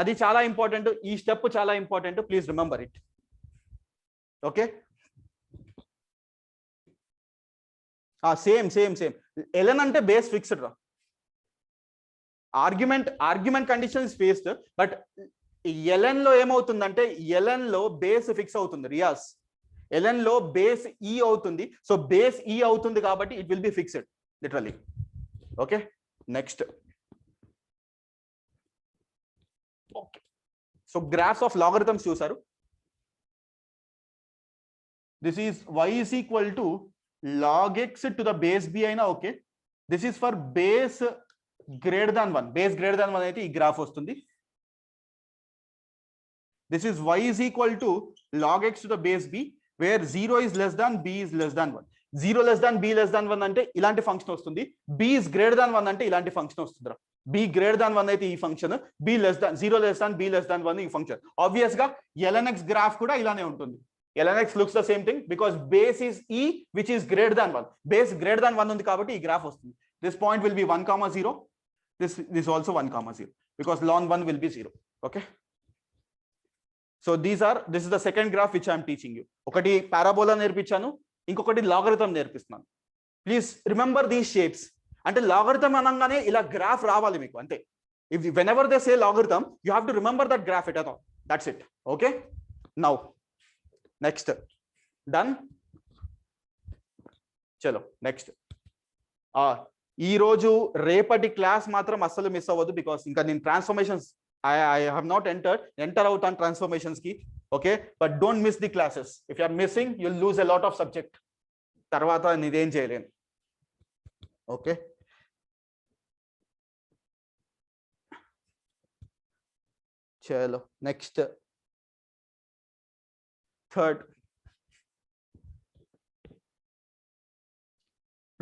adi chala important. Ee step chala important, please remember it. Okay, same ln ante base fixed ra. Argument condition is faced, but ln లో ఏమవుతుందంటే ln లో base fix అవుతుంది. రియాస్, ln లో base e అవుతుంది. So base e అవుతుంది కాబట్టి it will be fixed literally. Okay, next. Okay, so graphs of logarithms చూసారు. This is y is equal to log x to the base b అయినా okay. This is for base greater than 1. Base greater than 1 అయితే ఈ graph వస్తుంది. This is y is equal to log x to the base b where 0 is less than b is less than 1. 0 less than b less than 1 అంటే ఇలాంటి function వస్తుంది. b is greater than 1 అంటే ఇలాంటి function వస్తుంది. b greater than 1 అయితే ఈ function, b less than 0 less than b less than 1 ఈ function. Obvious గా ln x గ్రాఫ్ కూడా ఇలానే ఉంటుంది. ln x looks the same thing because base is e which is greater than 1. Base greater than 1 ఉంది కాబట్టి ఈ graph వస్తుంది. This point will be 1, 0. This also 1, 0 because ln 1 will be 0. Okay, so this is the second graph which I am teaching you. ఒకటి పారాబోలా నేర్పించాను, ఇంకొకటి logarithm నేర్పిస్తున్నాను. Please remember these shapes. అంటే లాగరిథం అనగానే ఇలా గ్రాఫ్ రావాలి మీకు అంతే. If whenever they say logarithm you have to remember that graph at all. That's it. Okay, now next, done. చలో నెక్స్ట్. ఈ రోజు రేపటి క్లాస్ మాత్రం అస్సలు మిస్ అవ్వదు, బికాస్ ఇంకా నేను transformations I have not enter అవుతాను ట్రాన్స్ఫర్మేషన్స్ కి. Okay, but don't miss the classes. If you are missing you will lose a lot of subject. తర్వాత నేనేం చేయలేను. ఓకే, చలో next third.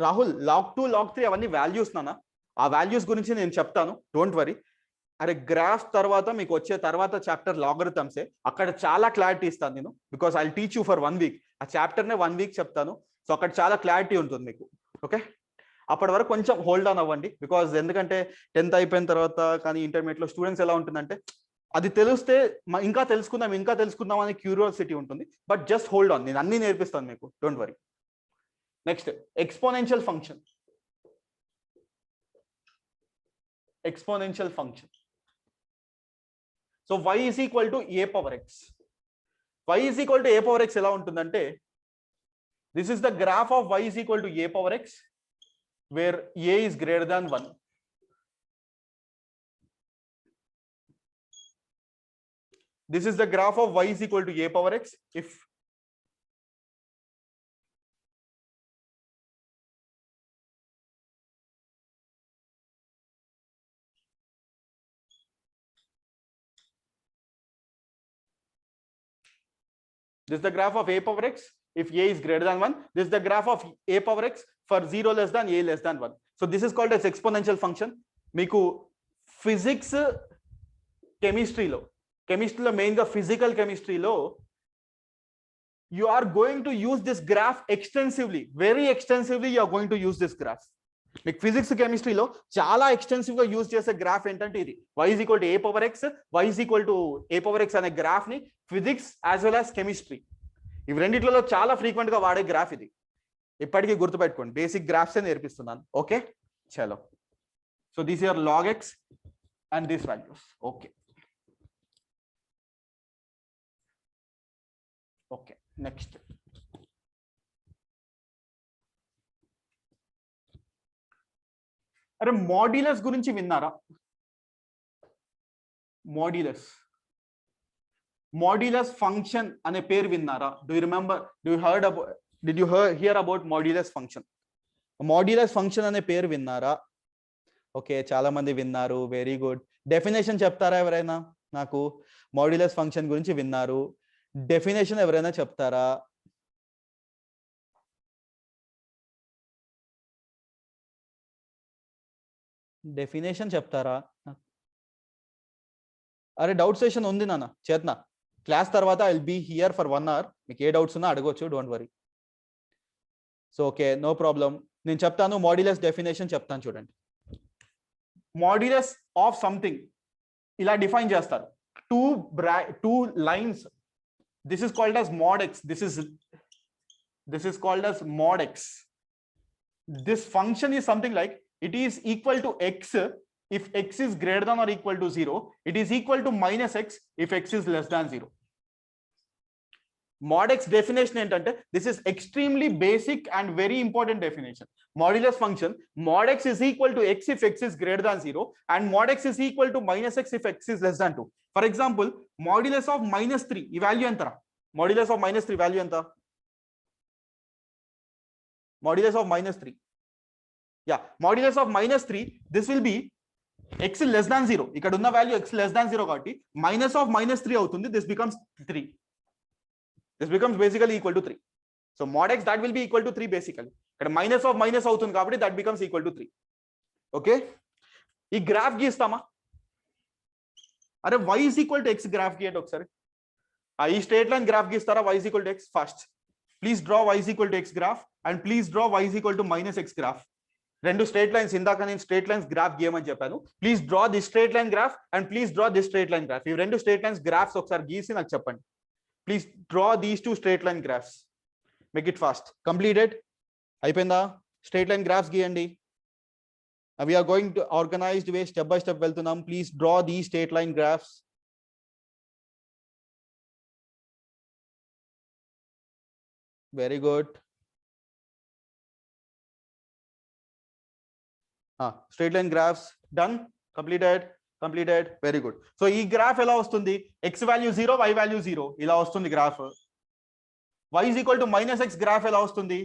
Rahul log 2 log 3 అవన్నీ వాల్యూస్ నానా, ఆ వాల్యూస్ గురించి నేను చెప్తాను, డోంట్ వరీ. అరే గ్రాఫ్ తర్వాత మీకు వచ్చే తర్వాత చాప్టర్ లాగరిథమ్సే, అక్కడ చాలా క్లారిటీ ఇస్తాను నేను, because I teach you for 1 week. ఆ చాప్టర్నే 1 వీక్ చెప్తాను, సో అక్కడ చాలా క్లారిటీ ఉంటుంది మీకు. ఓకే, అప్పటి వరకు కొంచెం హోల్డ్ ఆన్ అవ్వండి, బికాజ్ ఎందుకంటే 10th అయిపోయిన తర్వాత కానీ ఇంటర్మీడియట్లో స్టూడెంట్స్ ఎలా ఉంటుందంటే అది తెలిస్తే ఇంకా తెలుసుకుందాం అనే క్యూరియాసిటీ ఉంటుంది. బట్ జస్ట్ హోల్డ్ ఆన్, నేను అన్ని నేర్పిస్తాను మీకు, don't worry. Next exponential function. Exponential function. So y is equal to a power x. y is equal to a power x ఎలా ఉంటుందంటే, this is the graph of y is equal to a power x where a is greater than 1. This is the graph of y is equal to a power x if this is the graph of a power x if a is greater than 1. This is the graph of a power x for 0 less than a less than 1. So this is called as exponential function. మీకు physics కెమిస్ట్రీలో మెయిన్గా physical కెమిస్ట్రీలో you are going to use this graph extensively, very extensively you are going to use this graph. మీకు physics కెమిస్ట్రీలో చాలా extensive గా use చేసే graph ఏంటంటే ఇది, y is equal to a power x, y is equal to a power x అనే graph ని physics as well as chemistry ఇవి రెండిట్లలో చాలా ఫ్రీక్వెంట్ గా వాడే గ్రాఫ్ ఇది. ఇప్పటికీ గుర్తుపెట్టుకోండి, బేసిక్ గ్రాఫ్స్ నేర్పిస్తున్నాను. ఓకే చలో, so this your log x and these values. Okay okay next అరే మాడ్యులస్ గురించి విన్నారా? మాడ్యులస్ ఫంక్షన్ అనే పేరు విన్నారా? Do you remember, did you hear about modulus function? Modulus function అనే పేరు విన్నారా? ఓకే చాలా మంది విన్నారు, వెరీ గుడ్. డెఫినేషన్ చెప్తారా ఎవరైనా నాకు? మాడ్యులస్ ఫంక్షన్ గురించి విన్నారు, డెఫినేషన్ ఎవరైనా చెప్తారా? డెఫినేషన్ చెప్తారా? అరే డౌట్ సెషన్ ఉంది నాన్న, చేతనా క్లాస్ తర్వాత I will be here for 1 hour. మీకు ఏ డౌట్స్ ఉన్నా అడగొచ్చు, don't worry. So okay no problem, నేను చెప్తాను మాడ్యులస్ డెఫినేషన్ చెప్తాను చూడండి. మాడ్యులస్ ఆఫ్ సంథింగ్ ఇలా డిఫైన్ చేస్తారు, two lines. This is called as mod x. This is called as mod x. This function is something like it is equal to x if x is greater than or equal to 0. It is equal to minus x if x is less than 0. Mod x definition ఏంటంటే, this is extremely basic and very important definition. Modulus function, mod x is equal to x if x is greater than 0 and mod x is equal to minus x if x is less than 2. For example, modulus of -3 ఈ value ఎంత? Modulus of -3 value ఎంత? Modulus of -3, yeah, modulus of -3, this will be x less than 0. ఇక్కడ ఉన్న value x less than 0 కాబట్టి minus of -3 అవుతుంది, this becomes 3. This becomes basically equal to 3. So mod x that will be equal to 3 basically. ఇక్కడ minus of minus అవుతుంది కాబట్టి that becomes equal to 3. Okay, ఈ graph గీస్తామా? అరే y is equal to x graph గీయండి ఒకసారి. ఈ straight line graph గీస్తారా? y is equal to x first. Please draw y is equal to x graph and please draw y is equal to -x graph. రెండు straight lines, ఇందాక నేను straight lines graph గీయమని చెప్పాను. Please draw the straight line graph and please draw the straight line graph. ఈ రెండు straight lines graphs ఒకసారి గీసి నాకు చెప్పండి. Please draw these 2 straight line graphs. Make it fast. Completed అయిపోయిందా? స్ట్రేట్ లైన్ గ్రాఫ్స్ గీయండి. we are going to organized way, step by step వెళ్తున్నాం. Please draw the straight line graphs. Very good. Straight line graphs done, completed, very good. So ఈ graph ఎలా వస్తుంది? x value 0, y value 0 ఇలా వస్తుంది graph. y is equal to -x graph ఎలా వస్తుంది?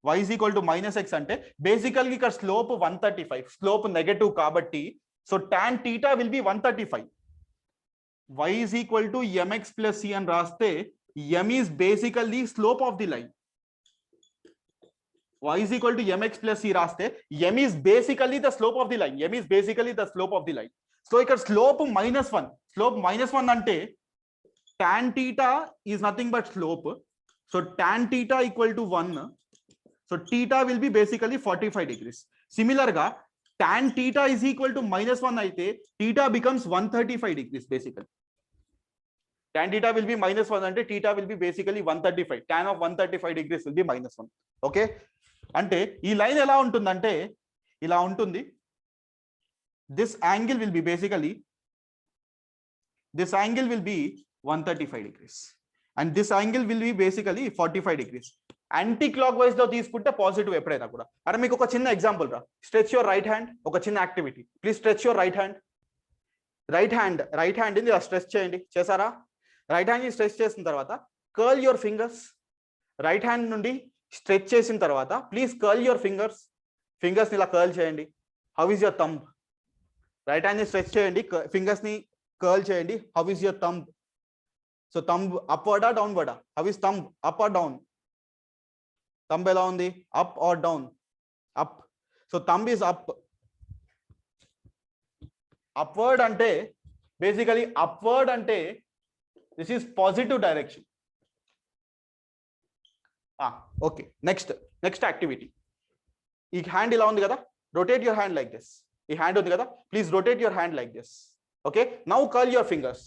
y is equal to -x అంటే బేసికల్గా ఇక్కడ స్లోప్ 135, స్లోప్ నెగటివ్ కాబట్టి so tan θ will be 135. y is equal to mx plus c అని రాస్తే m is basically slope of the line. y is equal to mx plus c రాస్తే m is basically the slope of the line. m is basically the slope of the line. So ఇక్కడ slope -1, slope -1 అంటే tan theta is nothing but slope. So tan theta equal to 1. So theta will be basically 45 degrees. Similar ga tan theta is equal to -1 అయితే theta becomes 135 degrees basically. Tan theta will be -1 అంటే theta will be basically 135. Tan of 135 degrees will be -1. Okay? అంటే ఈ line ఎలా ఉంటుందంటే ఇలా ఉంటుంది. This angle will be basically 135 degrees and this angle will be basically 45 degrees. Anti clock wise లో తీసుకుంటే positive ఎప్పుడైనా కూడా. అరే మీకు ఒక చిన్న ఎగ్జాంపుల్ రా, స్ట్రెచ్ యువర్ రైట్ హ్యాండ్. ఒక చిన్న activity, please stretch your right hand. Right hand ఇలా స్ట్రెచ్ చేయండి. చేశారా? రైట్ హ్యాండ్ ని స్ట్రెచ్ చేసిన తర్వాత curl your fingers. Right hand నుండి స్ట్రెచ్ చేసిన తర్వాత ప్లీజ్ కర్ల్ యువర్ ఫింగర్స్ ని ఇలా కర్ల్ చేయండి. How is your thumb? Right hand ని స్ట్రెచ్ చేయండి, ఫింగర్స్ ని కర్ల్ చేయండి. How is your thumb? So thumb అప్వర్డా డౌన్వర్డా? How is thumb? Up or down? Thumb ఎలా ఉంది? Up or down? Up. So thumb is up. Upward అంటే basically upward అంటే this is positive direction. Okay, next activity. ఈ hand ఇలా ఉంది కదా, rotate your hand like this. ఈ hand ఉంది కదా, please rotate your hand like this. Okay, now curl your fingers.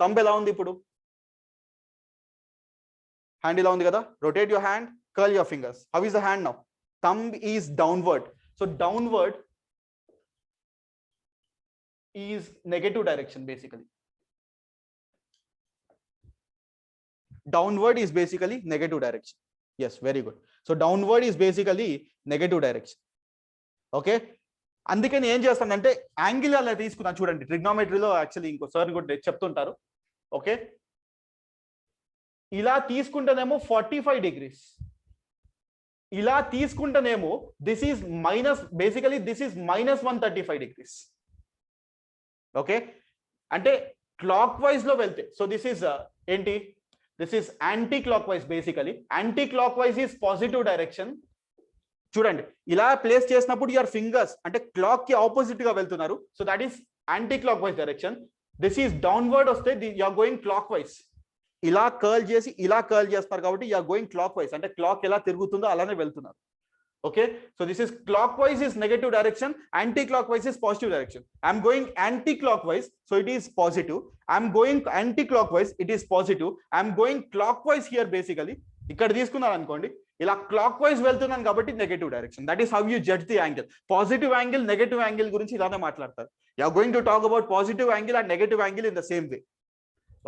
Thumb ఎలా ఉంది ఇప్పుడు? హ్యాండ్ ఇలా ఉంది కదా, rotate your hand, curl your fingers. How is the hand now? Thumb is downward. So downward is negative direction basically. Downward is basically negative direction. Yes, very good. So downward is basically negative direction. Okay, అందుకని ఏం చేస్తానంటే angle అలా తీసుకున్నాను చూడండి. ట్రిగ్నోమెట్రీలో actually ఇంకో sir కూడా చెప్తుంటారు. Okay, ఇలా తీసుకుంటేనేమో 45 degrees. ఇలా తీసుకుంటేనేమో దిస్ ఈస్ -135 degrees. ఓకే, అంటే క్లాక్ వైజ్ లో వెళ్తే, సో దిస్ ఈస్ ఏంటి? This is anti clock wise. Basically anti clock wise is positive direction. చూడండి, ఇలా ప్లేస్ చేసినప్పుడు యువర్ ఫింగర్స్ అంటే క్లాక్ కి ఆపోజిట్ గా వెళ్తున్నారు. So that is anti clock wise direction. This is downward వస్తే యూఆర్ గోయింగ్ క్లాక్ వైజ్. ఇలా curl చేస్తారు కాబట్టి యూఆర్ గోయింగ్ క్లాక్ వైజ్, అంటే క్లాక్ ఎలా తిరుగుతుందో అలానే వెళ్తున్నారు. Okay, so this is clock wise is negative direction, anti clock wise is positive direction. I'm going anticlockwise, so it is positive. I'm going anticlockwise, it is positive. I'm going clockwise here. Basically ఇక్కడ తీసుకున్నారు అనుకోండి, ఇలా clockwise వెళ్తున్నాను కాబట్టి negative direction. That is how you judge the angle. Positive angle, negative angle గురించి ఇలానే మాట్లాడతారు. You are going to talk about positive angle and negative angle in the same way.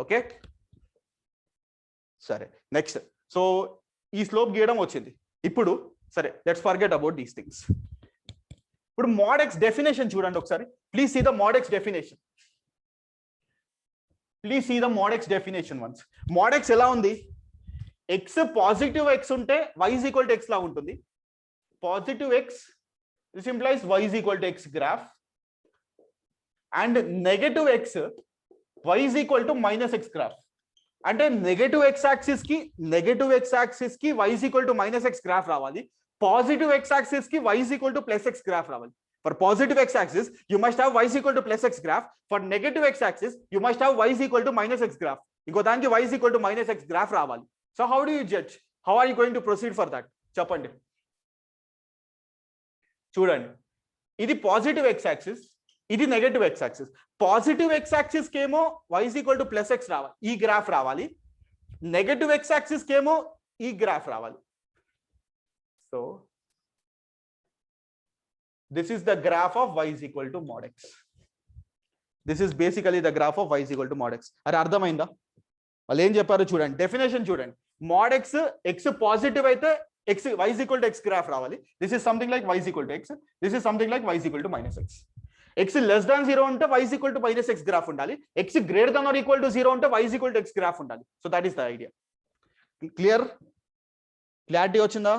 Okay, సరే next. So ఈ slope గీయడం వచ్చింది. ఇప్పుడు సరే, let's forget about these things. ఇప్పుడు mod x డెఫినేషన్ చూడండి ఒకసారి. Please see the mod x definition. mod x definition once. mod x ఎలా ఉంది? x పాజిటివ్ x ఉంటే y is equal to x లా ఉంటుంది. Positive x, this implies y is equal to x graph, and negative x, y is equal to minus x graph. అంటే negative x axis కి y is equal to minus x graph రావాలి. Positive x axis కి y is equal to plus x graph రావాలి. For positive x axis you must have y is equal to plus x graph. For negative x axis you must have y is equal to minus x graph. ఇంకో దానికి y is equal to minus x graph రావాలి. So how do you judge? How are you going to proceed for that? చెప్పండి. చూడండి, ఇది positive x axis, ఇది negative x axis. Positive x axis కేమో y is equal to plus x రావాలి, ఈ graph రావాలి. Negative x axis కేమో ఈ గ్రాఫ్ రావాలి. So this is the graph of y is equal to mod x. This is basically the graph of y is equal to mod x. అరే అర్థమైందా? వాళ్ళు ఏం చెప్పారు చూడండి, డెఫినేషన్ చూడండి. mod x, x పాజిటివ్ అయితే y is equal to x graph రావాలి. This is something like y is equal to x. This is something like y is equal to minus x. x less than 0 ఉంటే y is equal to minus x graph ఉండాలి. x greater than or equal to 0 ఉంటే y is equal to x graph ఉండాలి. So that is the idea. Clarity వచ్చిందా?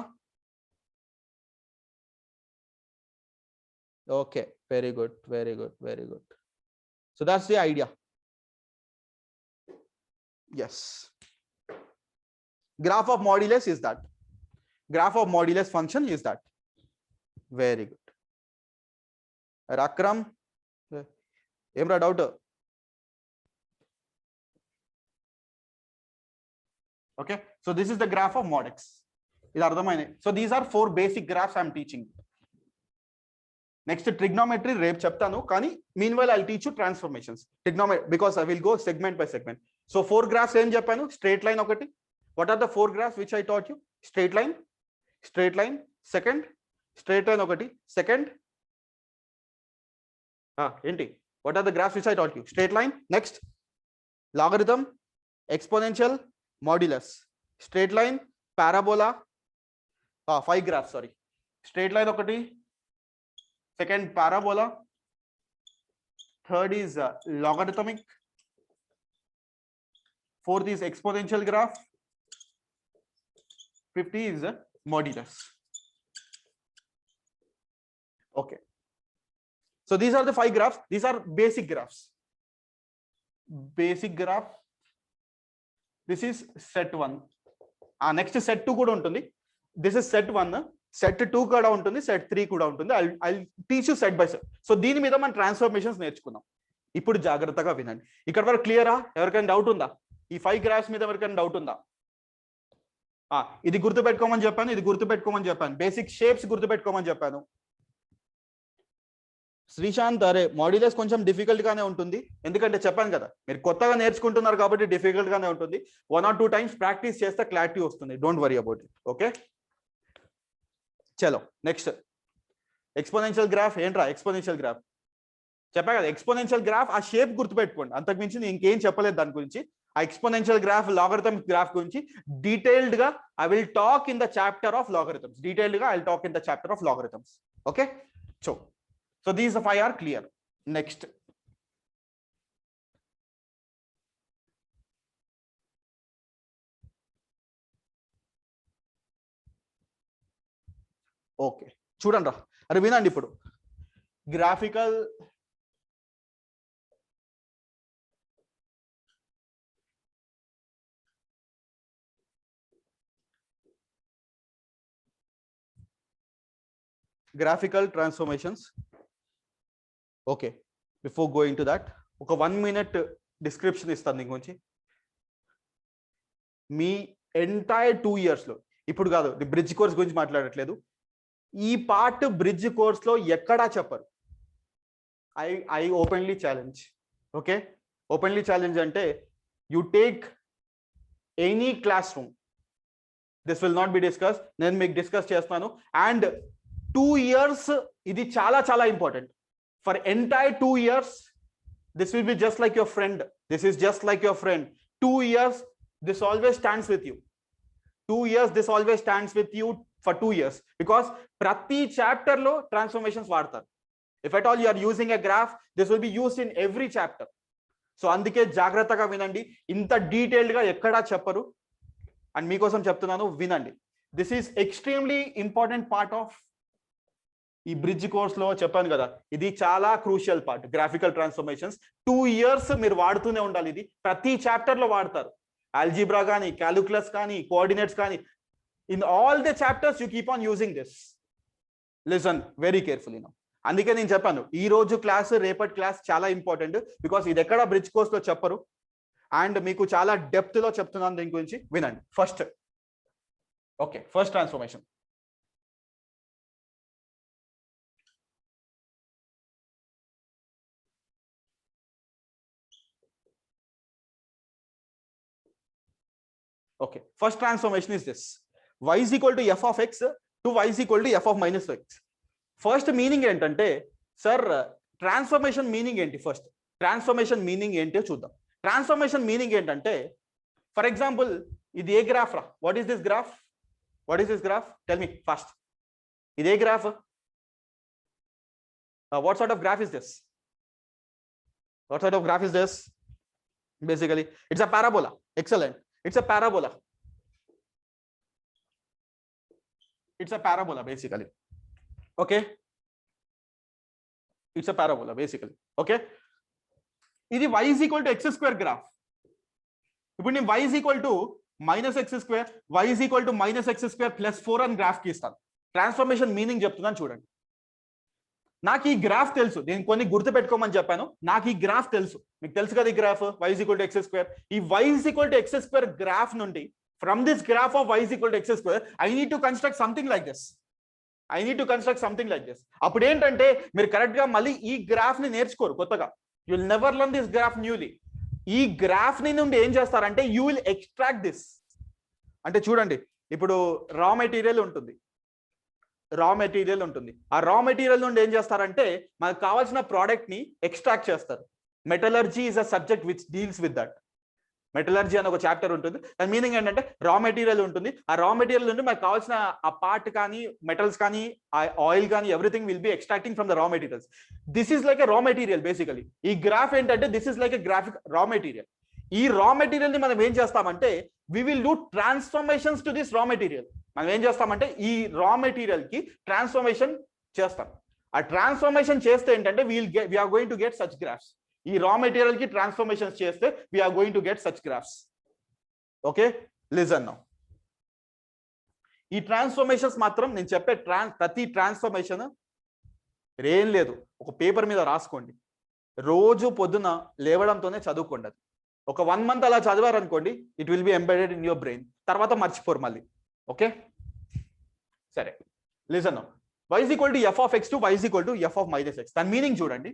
Okay, very good. So that's the idea. Yes. Graph of modulus is that. Graph of modulus function is that. Very good. Rakram, Emra doubt. Okay, so this is the graph of mod x. So these are 4 basic graphs I'm teaching. Next trigonometry రేపు చెప్తాను కానీ meanwhile I'll teach you transformations trigonometry because I will go segment by segment. So 4 graphs ఏం చెప్పాను, straight line ఒకటి. What are the 4 graphs which I taught you? Straight line, second straight line ఒకటి, second ఏంటి, what are the graphs which I taught you? Straight line, next logarithm, exponential, modulus, straight line, parabola, 5 graphs, sorry. Straight line okati, second parabola, third is logarithmic, fourth is exponential graph, fifth is modulus. Okay, so these are the 5 graphs. These are basic graphs. Basic graph. This is set 1. Next set 2 kuda untundi. This is set 1. Set 2 kuda untundi. Set 3 kuda untundi. I'll teach you set by set. So దీని మీద మనం transformations నేర్చుకుందాం. ఇప్పుడు జాగ్రత్తగా వినండి. ఇక్కడ వరకు క్లియరా? ఎవరికైనా డౌట్ ఉందా? ఈ 5 గ్రాఫ్స్ మీద ఎవరికైనా డౌట్ ఉందా? ఇది గుర్తుపెట్టుకోమని చెప్పాను, ఇది గుర్తుపెట్టుకోమని చెప్పాను, బేసిక్ షేప్స్ గుర్తుపెట్టుకోమని చెప్పాను. శ్రీశాంత్, అరే మాడ్యులస్ కొంచెం డిఫికల్ట్ గానే ఉంటుంది, ఎందుకంటే చెప్పాను కదా మీరు కొత్తగా నేర్చుకుంటున్నారు కాబట్టి డిఫికల్ట్ గానే ఉంటుంది. 1 or 2 times ప్రాక్టీస్ చేస్తే క్లారిటీ వస్తుంది. Don't worry about it. Okay, చలో నెక్స్ట్ ఎక్స్పోనెన్షియల్ గ్రాఫ్. ఏంట్రా ఎక్స్పోనెన్షియల్ గ్రాఫ్? చెప్పా కదా, ఎక్స్పోనెన్షియల్ గ్రాఫ్ ఆ షేప్ గుర్తుపెట్టుకోండి, అంతకుమించి నేను ఇంకేం చెప్పలేదు దాని గురించి. ఆ ఎక్స్పోనెన్షియల్ గ్రాఫ్, లాగరిథమిక్ గ్రాఫ్ గురించి డీటెయిల్డ్ గా I will talk in the chapter of logarithms. Detailed గా I will talk in the chapter of logarithms. Okay, so these 5 are clear. Next, okay చూడండి రా, అరే వినండి. ఇప్పుడు graphical transformations. Okay, before going to that ఒక 1 minute description ఇస్తాను దీని గురించి. మీ ఎంటైర్ 2 years లో, ఇప్పుడు కాదు బ్రిడ్జ్ కోర్స్ గురించి మాట్లాడట్లేదు, ఈ పార్ట్ బ్రిడ్జ్ కోర్స్ లో ఎక్కడా చెప్పరు. I openly challenge. Okay, openly challenge అంటే you take any classroom, this will not be discuss, నేను మీకు డిస్కస్ చేస్తాను. అండ్ 2 years ఇది చాలా చాలా important. For entire 2 years, this will be just like your friend. This is just like your friend. 2 years, this always stands with you. 2 years, this always stands with you for 2 years. Because prati chapter lo transformations vaadtaru. If at all you are using a graph, this will be used in every chapter. So andike jagrataga vinandi. Inta detailed ga ekkada chepparu. And meekosam cheptunnanu, vinandi. This is extremely important part of ఈ bridge course లో. చెప్పాను కదా, ఇది చాలా crucial part, graphical transformations. 2 years మీరు వాడుతూనే ఉండాలి. ఇది ప్రతి చాప్టర్ లో వాడతారు. ఆల్జీబ్రా కానీ, క్యాలిక్యులస్ కానీ, కోఆర్డినేట్స్ కానీ, in all the chapters you keep on using this. Listen very carefully now. అందుకే నేను చెప్పాను ఈ రోజు క్లాస్, రేపటి క్లాస్ చాలా ఇంపార్టెంట్. బికాస్ ఇది ఎక్కడ బ్రిడ్జ్ కోర్స్ లో చెప్పరు అండ్ మీకు చాలా డెప్త్ లో చెప్తున్నాను దీని గురించి. వినండి. First, okay, first transformation. Okay, first transformation is this: y is equal to f of x to y is equal to f of minus x. First meaning ఏంటంటే, సార్ ట్రాన్స్ఫర్మేషన్ మీనింగ్ ఏంటి? First transformation meaning ఏంటో చూద్దాం. Transformation meaning ఏంటంటే, for example ఇది ఏ graph రా? What is this graph? What is this graph? Tell me first. ఇది ఏ graph? What sort of graph is this? What sort of graph is this? Basically it's a parabola. Excellent. It's a parabola. It's a parabola basically. Okay, it's a parabola basically. Okay, ఇది y is equal to x square graph. ఇప్పుడు నేను y is equal to minus x square, y is equal to minus x square plus 4 అని graph కి ఇస్తాను. Transformation meaning చెప్తున్నాను చూడండి. నాకు ఈ గ్రాఫ్ తెలుసు, నేను కొన్ని గుర్తు పెట్టుకోమని చెప్పాను. నాకు ఈ గ్రాఫ్ తెలుసు, మీకు తెలుసు కదా ఈ graph y is equal to x square. ఈ y is equal to x square graph నుండి, from this graph of y is equal to x square, I need to construct something like this. అప్పుడు ఏంటంటే మీరు correct గా మళ్ళీ ఈ graph ని నేర్చుకోరు కొత్తగా. You will never learn this graph newly. ఈ గ్రాఫ్ ని నుండి ఏం చేస్తారంటే యూ విల్ ఎక్స్ట్రాక్ట్ దిస్. అంటే చూడండి, ఇప్పుడు రా మెటీరియల్ ఉంటుంది. ఆ రా మెటీరియల్ నుండి ఏం చేస్తారంటే మనకు కావాల్సిన ప్రోడక్ట్ ని ఎక్స్ట్రాక్ట్ చేస్తారు. Metallurgy is a subject which deals with that. Metallurgy అని ఒక చాప్టర్ ఉంటుంది. దాని మీనింగ్ ఏంటంటే రా మెటీరియల్ ఉంటుంది. ఆ రా మెటీరియల్ నుండి మనకు కావాల్సిన ఆ పార్ట్ కానీ, మెటల్స్ కానీ, ఆయిల్ కానీ, everything will be extracting from the raw materials. This is like a raw material basically. ఈ గ్రాఫ్ ఏంటంటే this is like a graphic raw material. ఈ రా మెటీరియల్ ని మనం ఏం చేస్తామంటే we will do transformations to this raw material. మనం ఏం చేస్తామంటే ఈ రా మెటీరియల్ కి ట్రాన్స్ఫర్మేషన్ చేస్తాం. ఆ ట్రాన్స్ఫర్మేషన్ చేస్తే ఏంటంటే we are going to get such graphs. ఈ రా మెటీరియల్ కి ట్రాన్స్ఫర్మేషన్స్ చేస్తే we are going to get such graphs. Okay, listen now. ఈ ట్రాన్స్ఫర్మేషన్స్ మాత్రం నేను చెప్పే ప్రతి ట్రాన్స్ఫర్మేషన్ ఏం లేదు, ఒక పేపర్ మీద రాసుకోండి. రోజు పొద్దున లేవడంతోనే చదువుకోండి. ఒక 1 month అలా చదివారనుకోండి, it will be embedded in your brain. తర్వాత మర్చిపోరు మళ్ళీ. ఓకే, సరే, listen now. y is equal to f of x to y is equal to f of minus x. దాని మీనింగ్ చూడండి.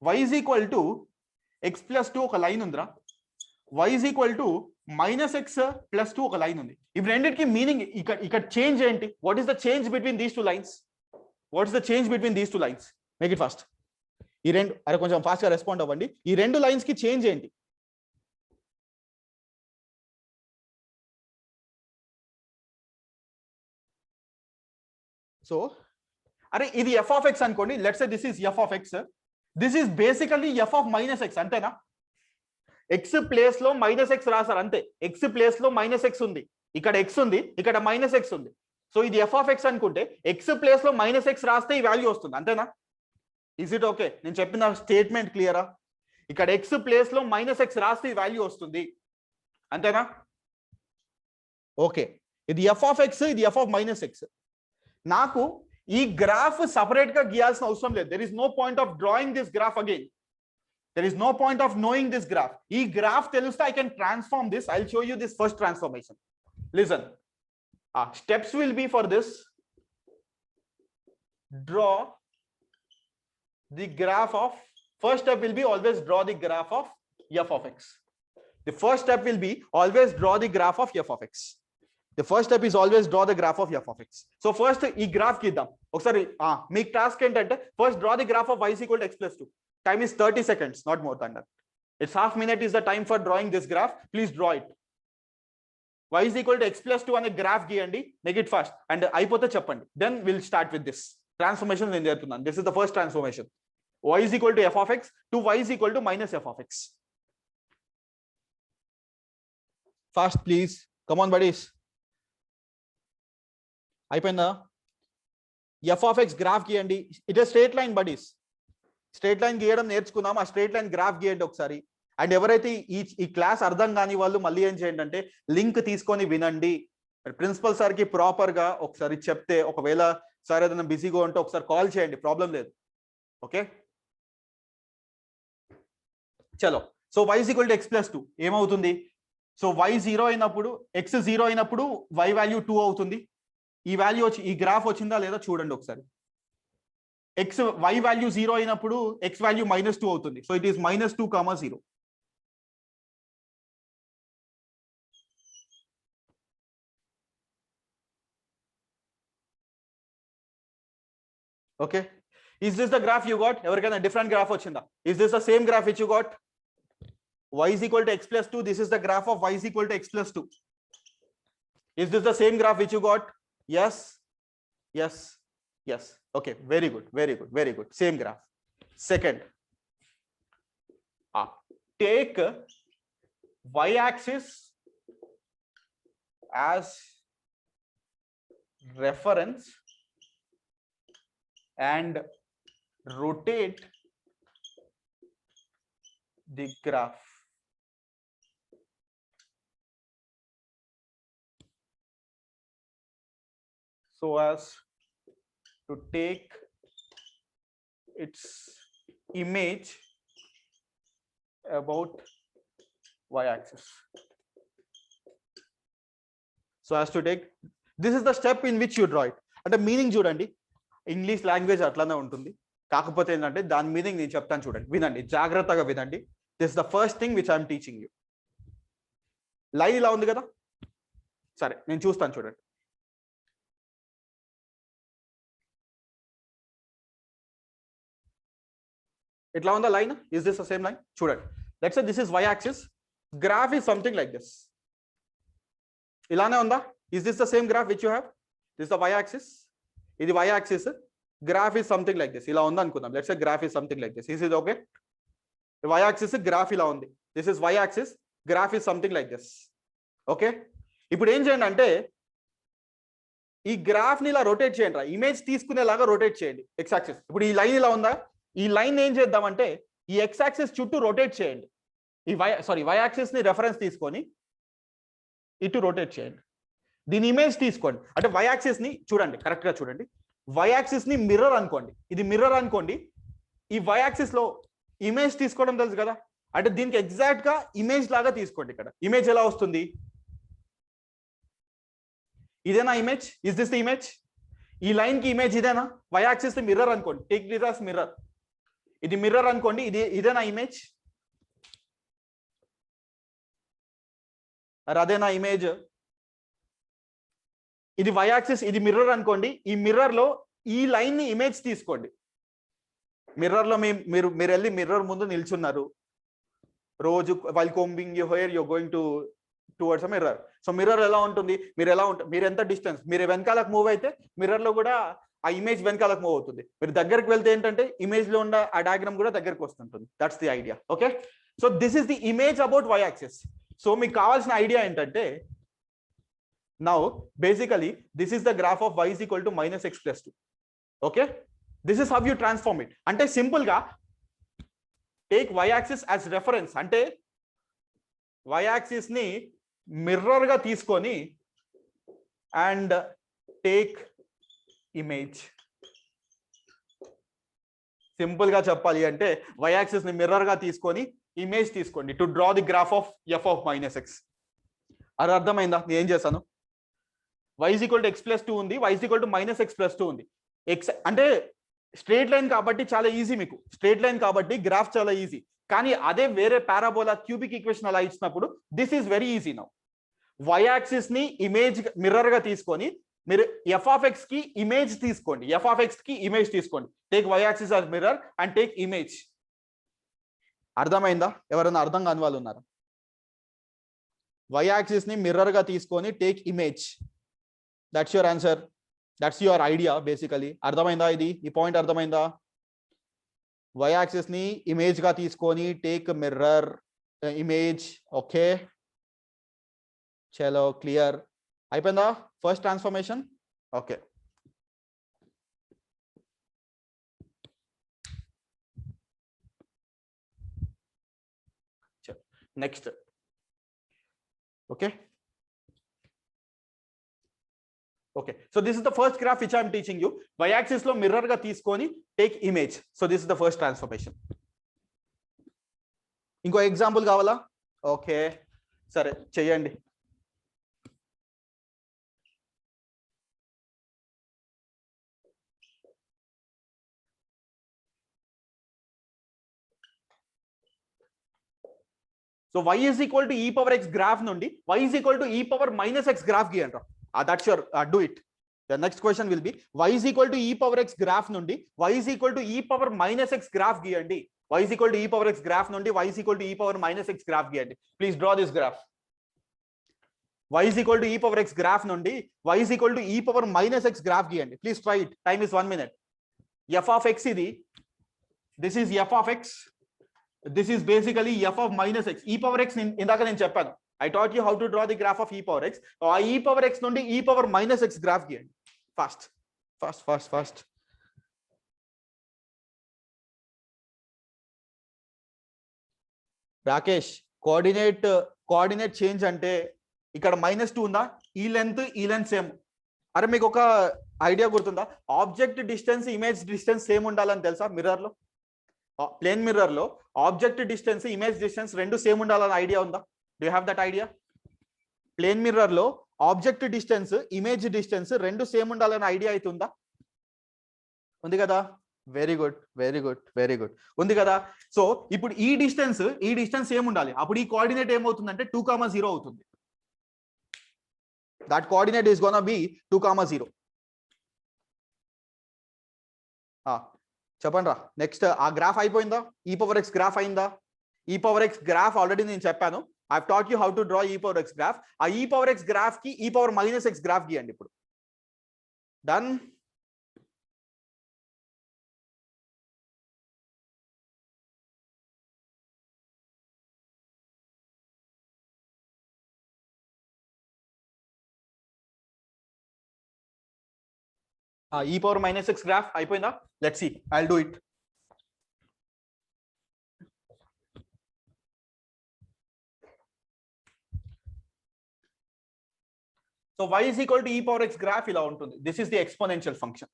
y is equal to x plus 2 ఒక line ఉందిరా. y is equal to minus x plus 2 ఒక line ఉంది. ఇవి రెండింటికి meaning ఇక్కడ change ఏంటి? What is the change between these two lines? Make it fast. ఈ రెండు, అరే కొంచెం ఫాస్ట్ గా రెస్పాండ్ అవ్వండి. ఈ రెండు లైన్స్ కి చేంజ్ ఏంటి? సో అరే ఇది f of x అనుకోండి. Let's say this is f of x. This is basically f of minus x, అంతేనా? x ప్లేస్ లో మైనస్ x రాశారు అంతే. x ప్లేస్ లో మైనస్ x ఉంది, ఇక్కడ x ఉంది, ఇక్కడ మైనస్ x ఉంది. సో ఇది f of x అనుకుంటే x ప్లేస్ లో మైనస్ x రాస్తే ఈ వాల్యూ వస్తుంది, అంతేనా? Is it okay? నేను చెప్పిన స్టేట్మెంట్ క్లియరా? ఇక్కడ x ప్లేస్ లో మైనస్ x రాస్తే ఈ వాల్యూ వస్తుంది, అంతేనా? ఓకే, ఇది f of x, ఇది f of minus x. నాకు ఈ గ్రాఫ్ సపరేట్ గా గీయాల్సిన అవసరం లేదు. There is no point of drawing this graph again. There is no point of knowing this graph. ఈ గ్రాఫ్ తెలుస్తే I can transform this. I'll show you this first transformation. Listen. Steps will be for this. Draw the graph of, first step will be always draw the graph of f of x. The first step will be always draw the graph of f of x. The first step is always draw the graph of f of x. So first ఈ graph గీద్దాం ఒకసారి. మీకు task ఏంటంటే first draw the graph of y is equal to x plus 2. Time is 30 seconds, not more than that. It's half minute is the time for drawing this graph. Please draw it. Y is equal to x plus 2 అనే graph గీయండి. Make it fast and అయిపోతే చెప్పండి. Then we'll start with this transformation. నేను చేస్తున్నాను. This is the first transformation. Y is equal to f of x to y is equal to minus f of x. Fast please. Come on buddies. అయిపోయిందా? f of x graph గీయండి. It is straight line buddies. Straight line గీయడం నేర్చుకుందాం. ఆ straight line graph గీయండి ఒకసారి. And ఎవరైతే ఈ class అర్థం కాని వాళ్ళు మళ్ళీ ఏం చేయండి అంటే లింక్ తీసుకొని వినండి. ప్రిన్సిపల్ సార్ కి ప్రాపర్ గా ఒకసారి చెప్తే, ఒకవేళ సార్ ఏదైనా బిజీగా ఉంటే ఒకసారి కాల్ చేయండి, ప్రాబ్లం లేదు. ఓకే, చలో. So y is equal to x plus 2 ఏమవుతుంది? సో y 0 అయినప్పుడు, x 0 అయినప్పుడు y వాల్యూ 2 అవుతుంది. ఈ వాల్యూ వచ్చి, ఈ గ్రాఫ్ వచ్చిందా లేదా చూడండి ఒకసారి. y వాల్యూ 0 అయినప్పుడు x వాల్యూ -2 అవుతుంది. So it is -2, 0. Okay, is this the graph you got? ఎవరికైనా డిఫరెంట్ గ్రాఫ్ వచ్చిందా? Is this the same graph which you got? y is equal to x plus 2. This is the graph of y is equal to x plus 2. Is this the same graph which you got? Yes, yes, yes. Okay, very good, very good, very good. Same graph. Second, take y-axis as reference and rotate the graph. so as to take its image about y-axis. So as to take, this is the step in which you draw it. అంటే meaning చూడండి, English language అట్లానే ఉంటుంది, కాకపోతే ఏంటంటే దాని meaning నేను చెప్తాను చూడండి, వినండి జాగ్రత్తగా వినండి. This the first thing which I'm teaching you. Line ఇలా ఉంది కదా, సరే నేను చూస్తాను చూడండి. ఇట్లా ఉందా line? Is this the same line? చూడండి, let's say this is y axis, graph is something like this. ఇలానే ఉందా? Is this the same graph which you have? This the y axis, ఇది y axis, graph is something like this. ఇలా ఉంది అనుకుందాం, let's say graph is something like this. Is is okay? Y axis graph ఇలా ఉంది, this is y axis, graph is something like this. Okay, ఇప్పుడు ఏం చేయండి అంటే ఈ గ్రాఫ్ ని ఇలా రొటేట్ చేయండి, ఇమేజ్ తీసుకునేలాగా రొటేట్ చేయండి ఎక్స్ యాక్సిస్. ఇప్పుడు ఈ లైన్ ఇలా ఉందా, ఈ లైన్ ఏం చేద్దామంటే ఈ ఎక్స్ యాక్సిస్ చుట్టూ రొటేట్ చేయండి. ఈ వై యాక్సిస్ ని రెఫరెన్స్ తీసుకొని ఇటు రొటేట్ చేయండి. దీని ఇమేజ్ తీసుకోండి, అంటే వై యాక్సిస్ ని చూడండి, కరెక్ట్ గా చూడండి, వై యాక్సిస్ ని మిర్రర్ అనుకోండి, ఇది మిర్రర్ అనుకోండి. ఈ వై యాక్సిస్ లో ఇమేజ్ తీసుకోవడం తెలుసు కదా, అంటే దీనికి ఎగ్జాక్ట్ గా ఇమేజ్ లాగా తీసుకోండి. ఇక్కడ ఇమేజ్ ఎలా వస్తుంది? ఇదేనా image? Is this the image? ఈ లైన్ కి ఇమేజ్ ఇదేనా? వై యాక్సిస్ ని మిర్రర్ అనుకోండి, టేక్ దిస్ యాస్ మిర్రర్. ఇది మిర్రర్ అనుకోండి, ఇదేనా ఇమేజ్? అదేనా ఇమేజ్? ఇది వై యాక్సిస్, ఇది మిర్రర్ అనుకోండి. ఈ మిర్రర్ లో ఈ లైన్ ని ఇమేజ్ తీసుకోండి. మిర్రర్ లో మీరు వెళ్ళి మిర్రర్ ముందు నిల్చున్నారు రోజు, while combing your hair you going towards a mirror. So mirror ఎలా ఉంటుంది, మీరు ఎంత డిస్టెన్స్, మీరు వెనకాలకు మూవ్ అయితే మిర్రర్ లో కూడా ఆ ఇమేజ్ వెనకాలకు మూవ్ అవుతుంది. మీరు దగ్గరికి వెళ్తే ఏంటంటే ఇమేజ్ లో ఉన్న ఆ డయాగ్రామ్ కూడా దగ్గరికి వస్తుంటుంది. That's the idea. Okay, so this is the image about y axis. So మీకు కావాల్సిన ఐడియా ఏంటంటే, now basically this is the graph of y is equal to minus x plus 2. okay, this is how you transform it. అంటే simple గా take y axis as reference, అంటే y axis ని mirror గా తీసుకొని and take image. Simple గా చెప్పాలి అంటే y axis ని మిర్రర్ గా తీసుకొని ఇమేజ్ తీసుకోండి to draw the graph of f of minus x. అది అర్థమైందా? నేను ఏం చేశాను? y is equal to x plus 2 ఉంది, y is equal to minus x plus 2 ఉంది. x అంటే స్ట్రేట్ లైన్ కాబట్టి చాలా ఈజీ, మీకు స్ట్రేట్ లైన్ కాబట్టి గ్రాఫ్ చాలా ఈజీ. కానీ అదే వేరే పారాబోలా క్యూబిక్ ఈక్వేషన్ అలా ఇచ్చినప్పుడు this is very easy. Now y axis ని ఇమేజ్ మిర్రర్ గా తీసుకొని మీరు ఎఫ్ ఆఫ్ ఎక్స్ కి ఇమేజ్ తీసుకోండి, ఎఫ్ ఆఫ్ ఎక్స్ కి ఇమేజ్ తీసుకోండి. Take y axis as mirror and take image. అర్థమైందా? ఎవరైనా అర్థం కాని వాళ్ళు ఉన్నారా? వై యాక్సిస్ ని మిర్రర్ గా తీసుకొని take image. That's your answer, that's your idea basically. అర్థమైందా? ఈ పాయింట్ అర్థమైందా? వై యాక్సిస్ ని ఇమేజ్ గా తీసుకొని టేక్ మిర్రర్ ఇమేజ్. ఓకే, చలో క్లియర్ అయిపోయిందా first transformation? Okay, next. Okay, okay, so this is the first graph which I am teaching you. Y axis లో mirror గా తీసుకొని take image. So this is the first transformation. ఇంకో example కావాలా? Okay, సరే చెయ్యండి. So y is equal to e power x graph నుండి y is equal to e power minus x graph గీయండి. That's your do it. The next question will be y is equal to e power x graph నుండి y is equal to e power minus x graph గీయండి. y is equal to e power x graph నుండి y is equal to e power minus x graph గీయండి. Please draw this graph. y is equal to e power x graph నుండి y is equal to e power minus x graph గీయండి. Please try it. Time is 1 minute. f of x ఇది, this is f of x, this is basically f of minus x. e power x ఇందాక నేను చెప్పాను, I taught you how to draw the graph of e power x. e power x నుండి e power minus x graph గీయండి. Fast. Rakesh, coordinate change అంటే ఇక్కడ -2 ఉందా? ఈ length same, అరే మీకు ఒక ఐడియా గుర్తుందా? Object distance image distance same ఉండాలని తెలుసా? మిర్రర్ లో, ప్లేన్ మిర్రర్ లో ఆబ్జెక్ట్ డిస్టెన్స్ ఇమేజ్ డిస్టెన్స్ రెండు సేమ్ ఉండాలని ఐడియా ఉందా? Do you have that idea? Plane mirror లో ఆబ్జెక్ట్ డిస్టెన్స్ ఇమేజ్ డిస్టెన్స్ రెండు సేమ్ ఉండాలని ఐడియా అయితే ఉందా? ఉంది కదా? Very good, very good, very good, ఉంది కదా? సో ఇప్పుడు ఈ డిస్టెన్స్ ఏం ఉండాలి? అప్పుడు ఈ కోఆర్డినేట్ ఏమవుతుందంటే 2,0 అవుతుంది. That coordinate is gonna B 2,0. చెప్పండి రా. నెక్స్ట్ ఆ గ్రాఫ్ అయిపోయిందా? ఈ పవర్ ఎక్స్ గ్రాఫ్ అయిందా? ఈ పవర్ ఎక్స్ గ్రాఫ్ ఆల్రెడీ నేను చెప్పాను. I taught you how to draw e power x graph. ఆ ఈ పవర్ ఎక్స్ గ్రాఫ్ కి ఈ పవర్ మైనస్ ఎక్స్ గ్రాఫ్ గీయండి ఇప్పుడు. Done. E power minus x graph అయిపోయిందా? Let's see, I will do it. So y is equal to e power x graph ఇలా ఉంటుంది. This is the exponential function.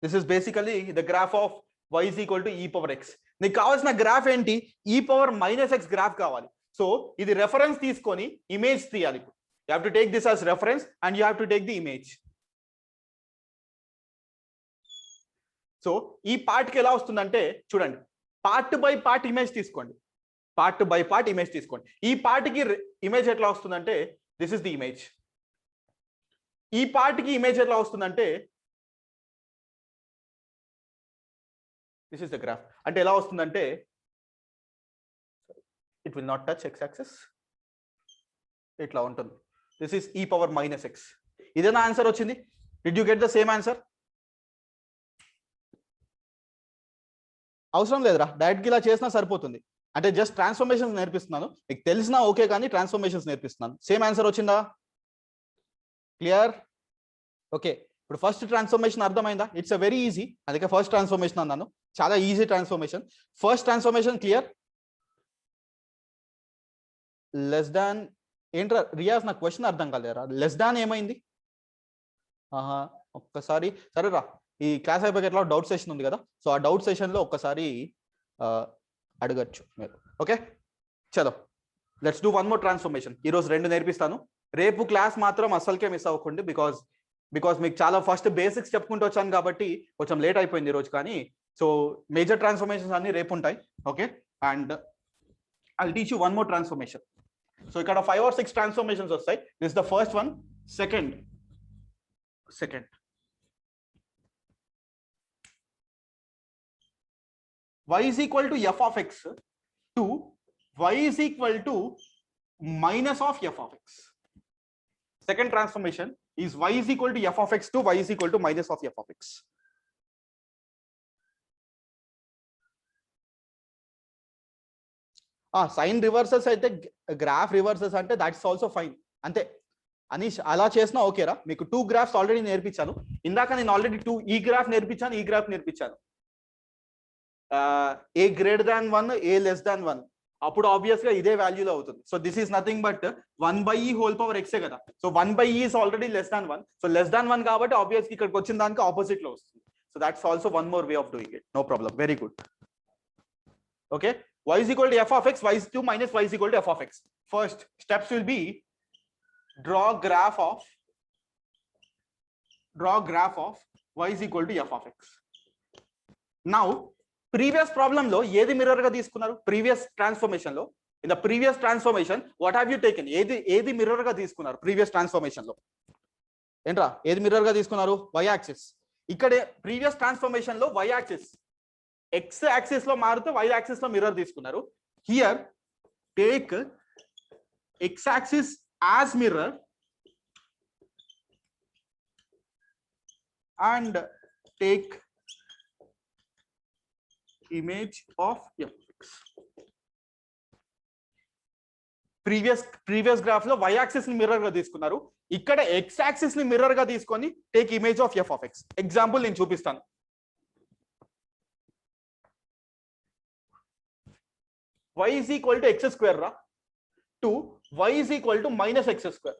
This is basically the graph of y is equal to e power x. నీకు కావాల్సిన graph ఏంటి? e power minus x graph కావాలి. So ఇది reference తీసుకొని image తీయాలి. You have to take this as reference and you have to take the image. So ఈ part కి ఎలా వస్తుందంటే చూడండి, పార్ట్ బై పార్ట్ ఇమేజ్ తీసుకోండి. పార్ట్ బై పార్ట్ ఇమేజ్ తీసుకోండి. ఈ పార్ట్ కి ఇమేజ్ ఎట్లా వస్తుందంటే దిస్ ఇస్ ది ఇమేజ్. ఈ పార్ట్ కి ఇమేజ్ ఎట్లా వస్తుందంటే దిస్ ఇస్ ద గ్రాఫ్. అంటే ఎలా వస్తుందంటే it will not touch X axis, ఇట్లా ఉంటుంది. దిస్ ఇస్ ఈ పవర్ మైనస్ ఎక్స్. ఇదేనా ఆన్సర్ వచ్చింది? Did you get the same answer? అవసరం లేదురా, డైరెక్ట్గా ఇలా చేసినా సరిపోతుంది. అంటే జస్ట్ ట్రాన్స్ఫర్మేషన్స్ నేర్పిస్తున్నాను, మీకు తెలిసినా ఓకే, కానీ ట్రాన్స్ఫర్మేషన్స్ నేర్పిస్తున్నాను. సేమ్ ఆన్సర్ వచ్చిందా? క్లియర్? ఓకే. ఇప్పుడు ఫస్ట్ ట్రాన్స్ఫర్మేషన్ అర్థమైందా? ఇట్స్ అ వెరీ ఈజీ, అందుకే ఫస్ట్ ట్రాన్స్ఫర్మేషన్ అన్నాను. చాలా easy transformation. First transformation clear? Less than ఏంట్రా రియాజ్, నాకు క్వశ్చన్ అర్థం కాలేరా. లెస్ దాన్ ఏమైంది? ఒక్కసారి సరేరా, ఈ క్లాస్ అయిపోయి ఎట్లా డౌట్ సెషన్ ఉంది కదా, సో ఆ డౌట్ సెషన్ లో ఒక్కసారి అడగచ్చు మీరు. ఓకే చలో, let's do one more transformation. ఈరోజు రెండు నేర్పిస్తాను. రేపు క్లాస్ మాత్రం అస్సలకే మిస్ అవ్వకండి, బికాస్ మీకు చాలా ఫస్ట్ బేసిక్స్ చెప్పుకుంటూ వచ్చాను కాబట్టి కొంచెం లేట్ అయిపోయింది ఈరోజు. కానీ సో మేజర్ ట్రాన్స్ఫర్మేషన్స్ అన్ని రేపు ఉంటాయి. Okay, and I will teach you one more transformation. So ఇక్కడ 5 or 6 ట్రాన్స్ఫర్మేషన్స్ వస్తాయి. This the first one. Second y is equal to f of x to y is equal to minus of f of x. Second transformation is y is equal to f of x to y is equal to minus of f of x. Sign reverses అయితే graph reverses అంటే that's also fine. అంతే అనీష్, అలా చేసినా ఓకేరా. మీకు 2 graphs already నేర్పించాను. ఇందాక నేను ఆల్రెడీ 2 ఈ గ్రాఫ్ నేర్పించాను, ఈ గ్రాఫ్ నేర్పించాను. a greater than 1, a less than 1, అప్పుడు ఆబ్వియస్ గా ఇదే వాల్యూలో అవుతుంది. So this is nothing but 1/e whole power x కదా. So 1/e is already less than 1. So less than 1 కాబట్టి ఆబ్వియస్ గా ఇక్కడికి వచ్చిన దానికి ఆపోజిట్ లో వస్తుంది. So that's also one more way of doing it. No problem, very good. Okay, y is equal to f of x, y is to minus y is equal to f of x. First steps will be draw graph of y is equal to f of x. Now previous problem లో ఏది mirror గా తీసుకున్నారు? Previous transformation లో, in the previous transformation what have you taken? ఏది mirror గా తీసుకున్నారు previous transformation లో? ఏంట్రా ఏది మిర్రర్ గా తీసుకున్నారు? y axis. ఇక్కడ ప్రీవియస్ ట్రాన్స్ఫర్మేషన్ లో y యాక్సిస్ x యాక్సిస్ లో మారుతూ y యాక్సిస్ లో మిర్రర్ తీసుకున్నారు. Here take x axis as mirror and take image of f(x). Previous graph లో y యాక్సిస్ ని మిర్రర్ గా తీసుకున్నారు. ఇక్కడ x యాక్సిస్ ని మిర్రర్ గా తీసుకొని take image of f of x. Example నేను చూపిస్తాను. y is equal to x square రా to y is equal to minus x square.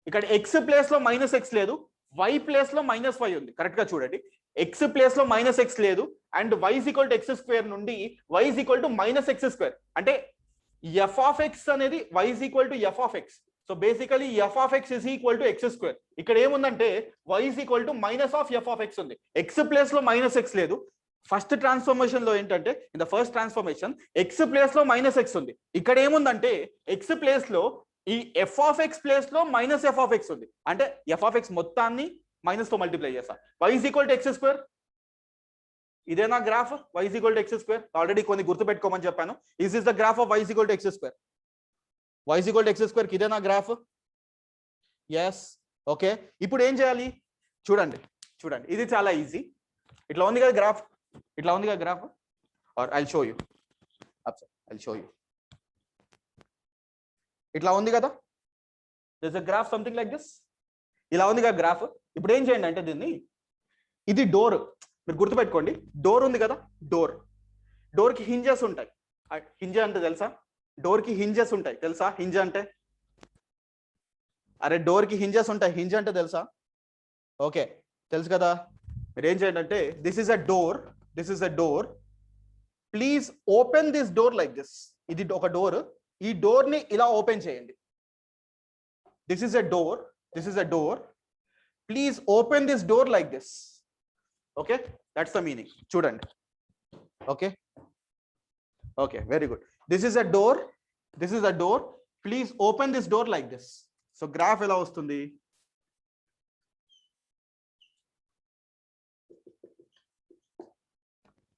ఇక్కడ x ప్లేస్ లో మైనస్ x లేదు, వై ప్లేస్ లో -5 ఉంది, కరెక్ట్ గా చూడండి. ఎక్స్ ప్లేస్ లో -x లేదు, అండ్ y = x² నుండి y = -x². అంటే f of x అనేది y = f of x. So basically f of x is equal to x². ఇక్కడ ఏముందంటే y - f of x ఉంది. x ప్లేస్ లో -x లేదు. ఫస్ట్ ట్రాన్స్ఫర్మేషన్ లో ఏంటంటే in the first transformation x place లో -x ఉంది. ఇక్కడ ఏముందంటే x ప్లేస్ లో ఈ f of x ప్లేస్ లో -f of x ఉంది. అంటే f of x మొత్తాన్ని మైనస్ తో మల్టిప్లై చేస్తా. y = x². ఇదేనా గ్రాఫ్ y = x²? ఆల్రెడీ కొన్ని గుర్తు పెట్టుకోమని చెప్పాను. Is the graph of y = x². y = x² కి ఇదేనా గ్రాఫ్? ఎస్. ఓకే, ఇప్పుడు ఏం చేయాలి చూడండి. ఇది చాలా ఈజీ. ఇట్లా ఉంది కదా graph, or I'll show you. ఇట్లా ఉంది కదా, this a graph something like this. ఇలా ఉంది కదా గ్రాఫ్. ఇప్పుడు ఏం చేయండి అంటే దీన్ని, ఇది డోర్, మీరు గుర్తుపెట్టుకోండి. డోర్ ఉంది కదా, డోర్ కి హింజెస్ ఉంటాయి. హింజ్ అంటే తెలుసా? డోర్ కి హింజెస్ ఉంటాయి తెలుసా? హింజ్ అంటే, అరే డోర్ కి హింజెస్ ఉంటాయి. హింజ్ అంటే తెలుసా? ఓకే, తెలుసు కదా. మీరు ఏం చేయండి అంటే, this is a door, please open this door like this. ఇది ఒక డోర్, ఈ డోర్ ని ఇలా ఓపెన్ చేయండి. This is a door, please open this door like this. Okay, that's the meaning. చూడండి. Okay, very good. This is a door, please open this door like this. So graph ఎలా వస్తుంది?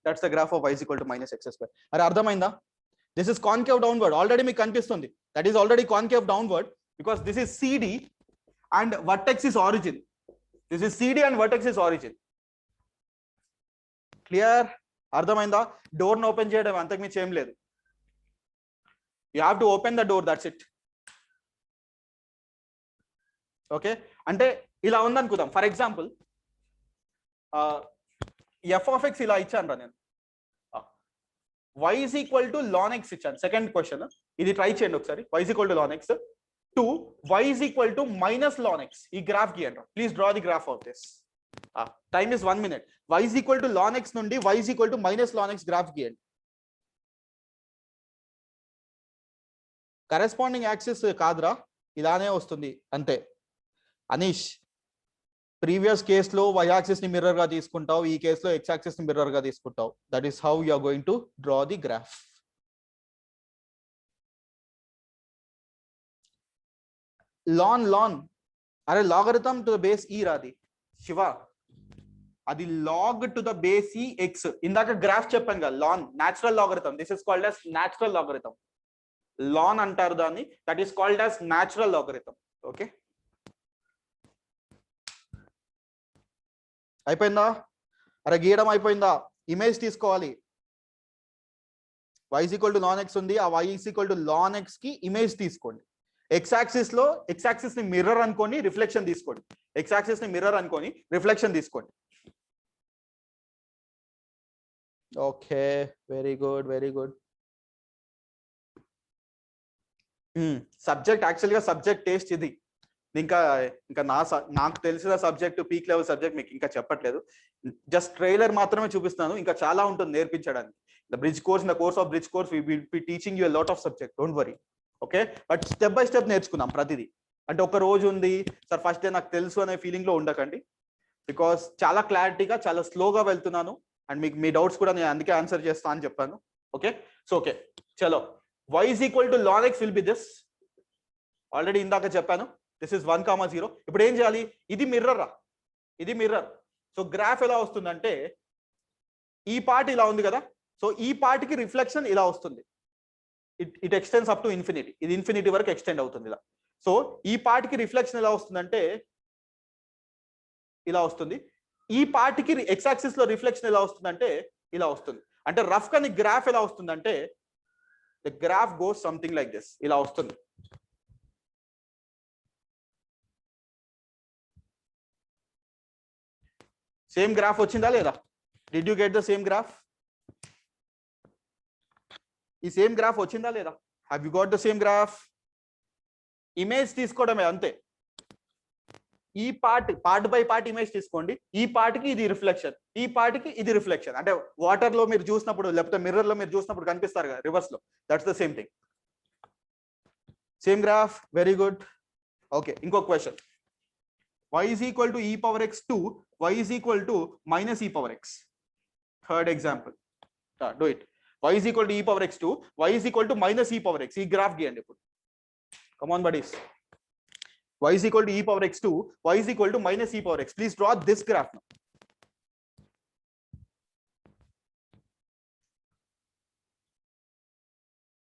That's the graph of y = -x². అరే అర్థమైందా? దిస్ ఇస్ concave downward. Already మీకు కనిపిస్తుంది. That is already concave downward because this is CD and vertex is origin. Clear? అర్థమైందా? Door ని ఓపెన్ చేయడం అంతకు మించి ఏం లేదు. You have to open the door, that's it. Okay, అంటే ఇలా ఉందనుకుందాం. For example f of x ఇలా ఇచ్చాను రా నేను, y = ln x ఇచ్చాను. సెకండ్ క్వశ్చన్ ఇది ట్రై చేయండి ఒకసారి. y = ln x to y = -ln x. ఈ గ్రాఫ్ గీయండి. Please draw the graph of this. Time is 1 minute. y = ln x నుండి y = -ln x గ్రాఫ్ గీయండి. కరెస్పాండింగ్ యాక్సిస్ కాదురా, ఇలానే వస్తుంది అంతే. అనీష్, ప్రీవియస్ కేసులో y యాక్సిస్ ని మిర్రర్ గా తీసుకుంటావు, ఈ కేసులో x యాక్సిస్ ని మిర్రర్ గా తీసుకుంటావు. That is how you are going to draw the graph. Ln అరే logarithm to the base e రాది శివ, అది log to the base e x. ఇందాక గ్రాఫ్ చెప్పాను కదా, ln natural logarithm. This is called as natural logarithm. Ln అంటారు దాన్ని. That is called as natural logarithm. Okay, అయిపోయిందా? అరే గీయడం అయిపోయిందా? ఇమేజ్ తీసుకోవాలి. y = ln x ఉంది, ఆ y = ln x కి ఇమేజ్ తీసుకోండి. x యాక్సిస్ ని మిర్రర్ అనుకొని రిఫ్లెక్షన్ తీసుకోండి. Okay, very good. సబ్జెక్ట్ యాక్చువల్గా సబ్జెక్ట్ టేస్ట్ ఇది. ఇంకా నాకు తెలిసిన సబ్జెక్ట్, పీక్ లెవెల్ సబ్జెక్ట్ మీకు ఇంకా చెప్పట్లేదు. జస్ట్ ట్రైలర్ మాత్రమే చూపిస్తున్నాను. ఇంకా చాలా ఉంటుంది నేర్పించడానికి. The bridge course, in the course of bridge course we will be teaching you a lot of subject. Don't worry. Okay, but step by step నేర్చుకుందాం ప్రతిదీ. అంటే ఒక రోజు ఉంది సార్ ఫస్ట్ డే నాకు తెలుసు అనే ఫీలింగ్ లో ఉండకండి. బికాస్ చాలా క్లారిటీగా, చాలా స్లోగా వెళ్తున్నాను. అండ్ మీకు మీ డౌట్స్ కూడా నేను అందుకే ఆన్సర్ చేస్తా అని చెప్పాను. ఓకే, సో ఓకే చలో. y = ln x will be this. Already ఇందాక చెప్పాను. This is 1, 0. ఇప్పుడు ఏం చేయాలి? ఇది మిర్రర్. సో గ్రాఫ్ ఎలా వస్తుందంటే, ఈ పార్ట్ ఇలా ఉంది కదా, సో ఈ పార్ట్ కి రిఫ్లెక్షన్ ఇలా వస్తుంది. It extends up to infinity. ఇది ఇన్ఫినిటీ వరకు ఎక్స్టెండ్ అవుతుంది ఇలా. సో ఈ పార్ట్ కి రిఫ్లెక్షన్ ఎలా వస్తుందంటే ఇలా వస్తుంది. ఈ పార్ట్ కి x యాక్సిస్ లో రిఫ్లెక్షన్ ఎలా వస్తుందంటే ఇలా వస్తుంది. అంటే రఫ్ గా గ్రాఫ్ ఎలా వస్తుందంటే, the graph goes something like this. ఇలా వస్తుంది. సేమ్ గ్రాఫ్ వచ్చిందా లేదా? Did you get the same graph? ఈ సేమ్ గ్రాఫ్ వచ్చిందా లేదా? Have you got the same graph? Image తీసుకోవడమే అంతే. ఈ పార్ట్ బై పార్ట్ ఇమేజ్ తీసుకోండి. ఈ పార్ట్ కి ఇది రిఫ్లెక్షన్, ఈ పార్ట్ కి ఇది రిఫ్లెక్షన్. అంటే వాటర్ లో మీరు చూసినప్పుడు లేకపోతే మిర్రర్ లో మీరు చూసినప్పుడు కనిపిస్తారు కదా రివర్స్ లో, that's the same thing. Same graph, very good. Okay, ఇంకో question. y is equal to e power x 2, y is equal to minus e power x. Third example, do it. Y is equal to e power x 2, y is equal to minus e power x. ఈ graph గీయండి ఇప్పుడు. Come on buddies. Y is equal to e power x 2, y is equal to minus e power x. Please draw this graph now.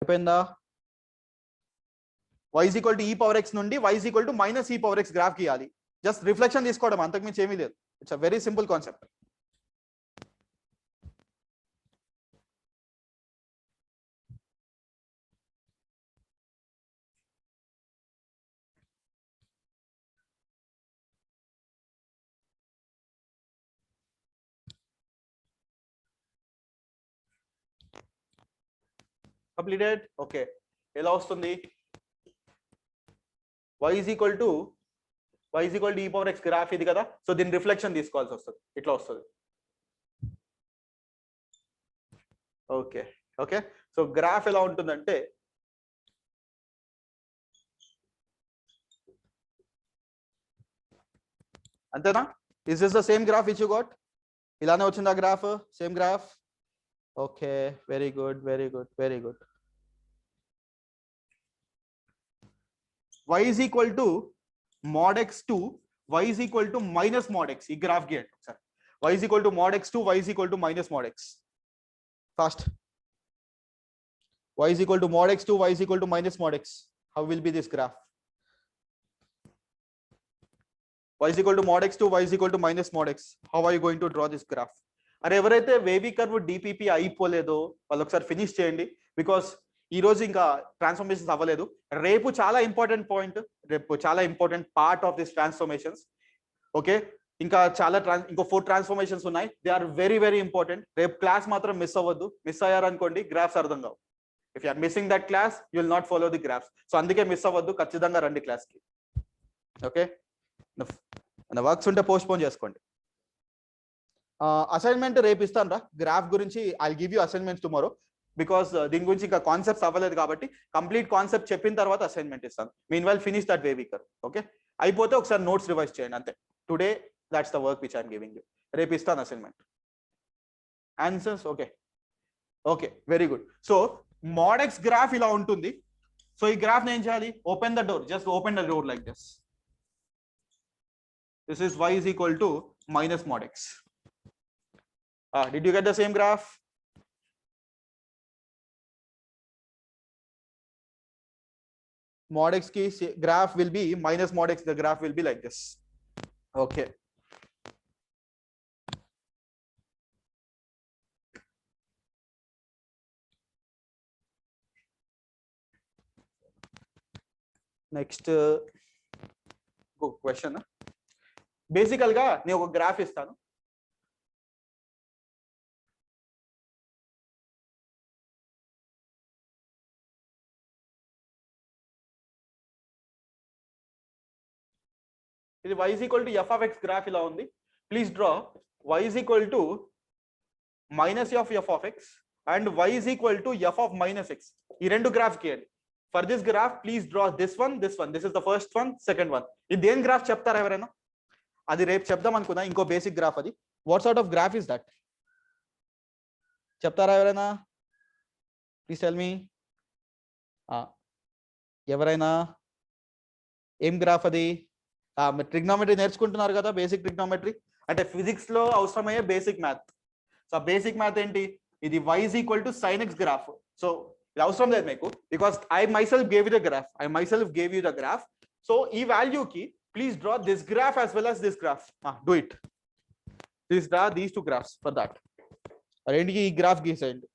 అయిపోయిందా? y is equal to e power x నుండి y is equal to minus e power x graph గీయాలి. Just reflection తీసుకోవడం, అంతకు మించి ఏమీ లేదు. It's a very simple concept. Completed. Okay, ఎలా వస్తుంది? y is equal to e power x graph ఇది కదా, సో దీని రిఫ్లెక్షన్ తీసుకోవాల్సి వస్తుంది, ఇట్లా వస్తుంది. ఓకే ఓకే, సో గ్రాఫ్ ఎలా ఉంటుందంటే అంతేనా? Is this the same graph which you got? ఇలానే వచ్చిందా graph? Same graph. Okay, very good very good very good. y is equal to mod x 2, y is equal to minus mod x. ఈ graph గీయండి ఒకసారి. y is equal to mod x 2, y is equal to minus mod x. Fast. y is equal to mod x 2, y is equal to minus mod x. How will be this graph? y is equal to mod x 2, y is equal to minus mod x. How are you going to draw this graph? అరే ఎవరైతే wavy curve DPP అయిపోలేదో వాళ్ళు ఒకసారి finish చేయండి, because ఈ రోజు ఇంకా transformations అవ్వలేదు. రేపు చాలా ఇంపార్టెంట్ పాయింట్, రేపు చాలా important part of this transformations. Okay, ఇంకా చాలా ఇంకో 4 ట్రాన్స్ఫర్మేషన్స్ ఉన్నాయి. They are very very important. రేపు క్లాస్ మాత్రం మిస్ అవ్వద్దు. మిస్ అయ్యారనుకోండి గ్రాఫ్స్ అర్థం కావు. If you are missing that class you will not follow the graphs. So అందుకే మిస్ అవ్వద్దు, ఖచ్చితంగా రండి క్లాస్ కి. ఓకే, వర్క్స్ ఉంటే పోస్ట్ పోన్ చేసుకోండి. అసైన్మెంట్ రేపు ఇస్తాను రా గ్రాఫ్ గురించి. I give you assignments tomorrow, because దీని గురించి ఇంకా కాన్సెప్ట్స్ అవ్వలేదు కాబట్టి కంప్లీట్ కాన్సెప్ట్ చెప్పిన తర్వాత అసైన్మెంట్ ఇస్తాను. Mean while finish that wavy curve. Okay, అయిపోతే ఒకసారి నోట్స్ రివైజ్ చేయండి అంతే. Today that's the work which I'm giving you. రేపు ఇస్తాను assignment answers. Okay okay, very good. So mod x graph ఇలా ఉంటుంది. సో ఈ గ్రాఫ్ ఏం చేయాలి? Open the door, just open the door like this. This is y is equal to minus mod x. Did you get the same graph? Mod x ki graph will be minus mod x. The graph will be like this. Okay. Next question. బేసికల్ గా నేను ఒక graph ఇస్తాను. ఇది y is equal to f of x graph ఇలా ఉంది. Please draw y is equal to minus of f of x and y is equal to f of minus x. ఈ రెండు గ్రాఫ్ గీయండి. For this graph please draw this one, this one. This is the first one, second one. ఇది దేని graph చెప్తారా ఎవరైనా? అది రేపు చెప్దాం అనుకున్నా, ఇంకో బేసిక్ గ్రాఫ్ అది. What sort of graph is that? చెప్తారా ఎవరైనా? Please tell me. ఎవరైనా ఏం గ్రాఫ్ అది? ట్రిగ్నోమెట్రీ నేర్చుకుంటున్నారు కదా, బేసిక్ ట్రిగ్నోమెట్రీ అంటే ఫిజిక్స్ లో అవసరమయ్యే basic math. So basic math ఏంటి? ఇది y is equal to sin x graph. So ఇది అవసరం లేదు మీకు, because I myself gave you the graph. I myself gave you the graph. So ఈ వాల్యూ కి please draw this graph as well as this graph. Do it. Please draw these two graphs for that. Arendi ee graph geesayandi.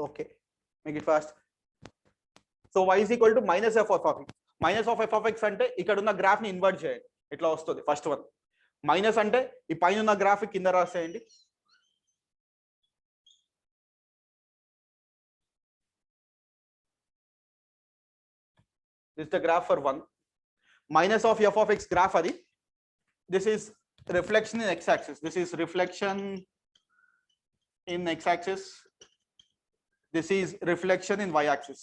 Okay, make it fast. So y is equal to minus f of x. Minus of f of X అంటే ఇక్కడ ఉన్న graph ని invert చేయండి, ఇట్లా వస్తుంది first one. Minus అంటే ఈ పైన ఉన్న గ్రాఫ్ కింద రాసేయండి. This the graph for 1. Minus of f of x graph అది. This is reflection in x-axis. This is reflection in x-axis. This is reflection in y-axis.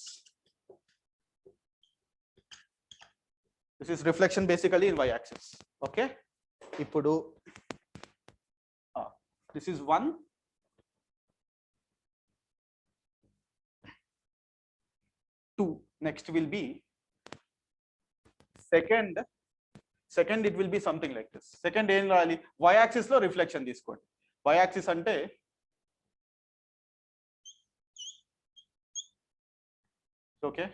This is reflection basically in y-axis. Okay. Ipudu this is 1. Two. Next will be second. It will be something like this. Second ఏం రాయాలి, y axis లో reflection తీసుకోండి. y axis అంటే okay,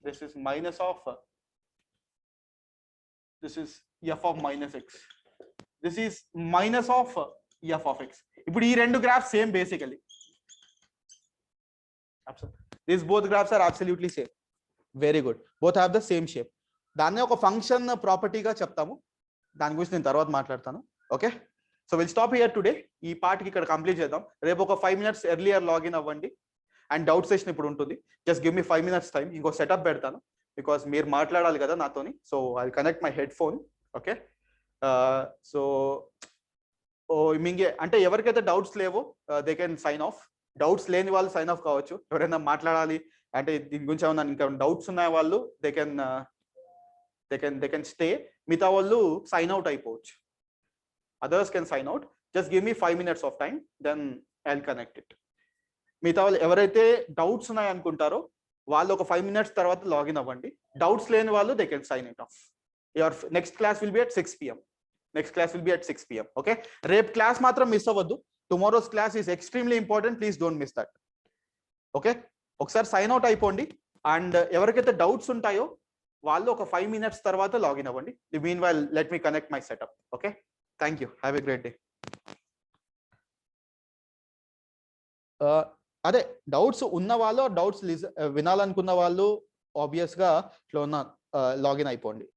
this is minus of this is f of minus x. This is minus of f of x. ఇప్పుడు ఈ రెండు graphs same basically. These both graphs are absolutely same. Very good. Both have the same shape. దాన్ని ఒక function ప్రాపర్టీగా చెప్తాము, దాని గురించి నేను తర్వాత మాట్లాడతాను. Okay, so will stop here today. ఈ పార్ట్కి ఇక్కడ కంప్లీట్ చేద్దాం. రేపు ఒక 5 minutes ఎర్లియర్ లాగిన్ అవ్వండి అండ్ డౌట్ సెషన్ ఇప్పుడు ఉంటుంది. Just give me 5 minutes time. ఇంకో సెటప్ పెడతాను బికాస్ మీరు మాట్లాడాలి కదా నాతోని. So I connect my headphone. Okay, so మింగే అంటే ఎవరికైతే డౌట్స్ లేవో they can sign off. Doubts లేని వాళ్ళు సైన్ ఆఫ్ కావచ్చు. ఎవరైనా మాట్లాడాలి అంటే దీని గురించి ఏమన్నా ఇంకా డౌట్స్ ఉన్న వాళ్ళు దే కెన్ స్టే. మిగతా వాళ్ళు సైన్ అవుట్ అయిపోవచ్చు. Others can sign out. Just give me 5 minutes of time, then I will connect it. మిగతా వాళ్ళు ఎవరైతే డౌట్స్ ఉన్నాయి అనుకుంటారో వాళ్ళు ఒక 5 minutes తర్వాత లాగిన్ అవ్వండి. డౌట్స్ లేని వాళ్ళు they can sign it off. Your next class will be at 6 PM. Next class will be at 6 PM. Okay, రేపు క్లాస్ మాత్రం మిస్ అవ్వద్దు. Tomorrow's class is extremely important. Please don't miss that. Okay, ఒకసారి sign out అయిపోండి and ఎవరికైతే doubts ఉంటాయో వాళ్ళు ఒక 5 minutes తర్వాత లాగిన్ అవ్వండి. Mean while let me connect my setup. Okay, thank you. Have a great day. అదే డౌట్స్ ఉన్న వాళ్ళు, డౌట్స్ వినాలనుకున్న వాళ్ళు ఆబ్వియస్గా ఇట్లా ఉన్న లాగిన్ అయిపోండి.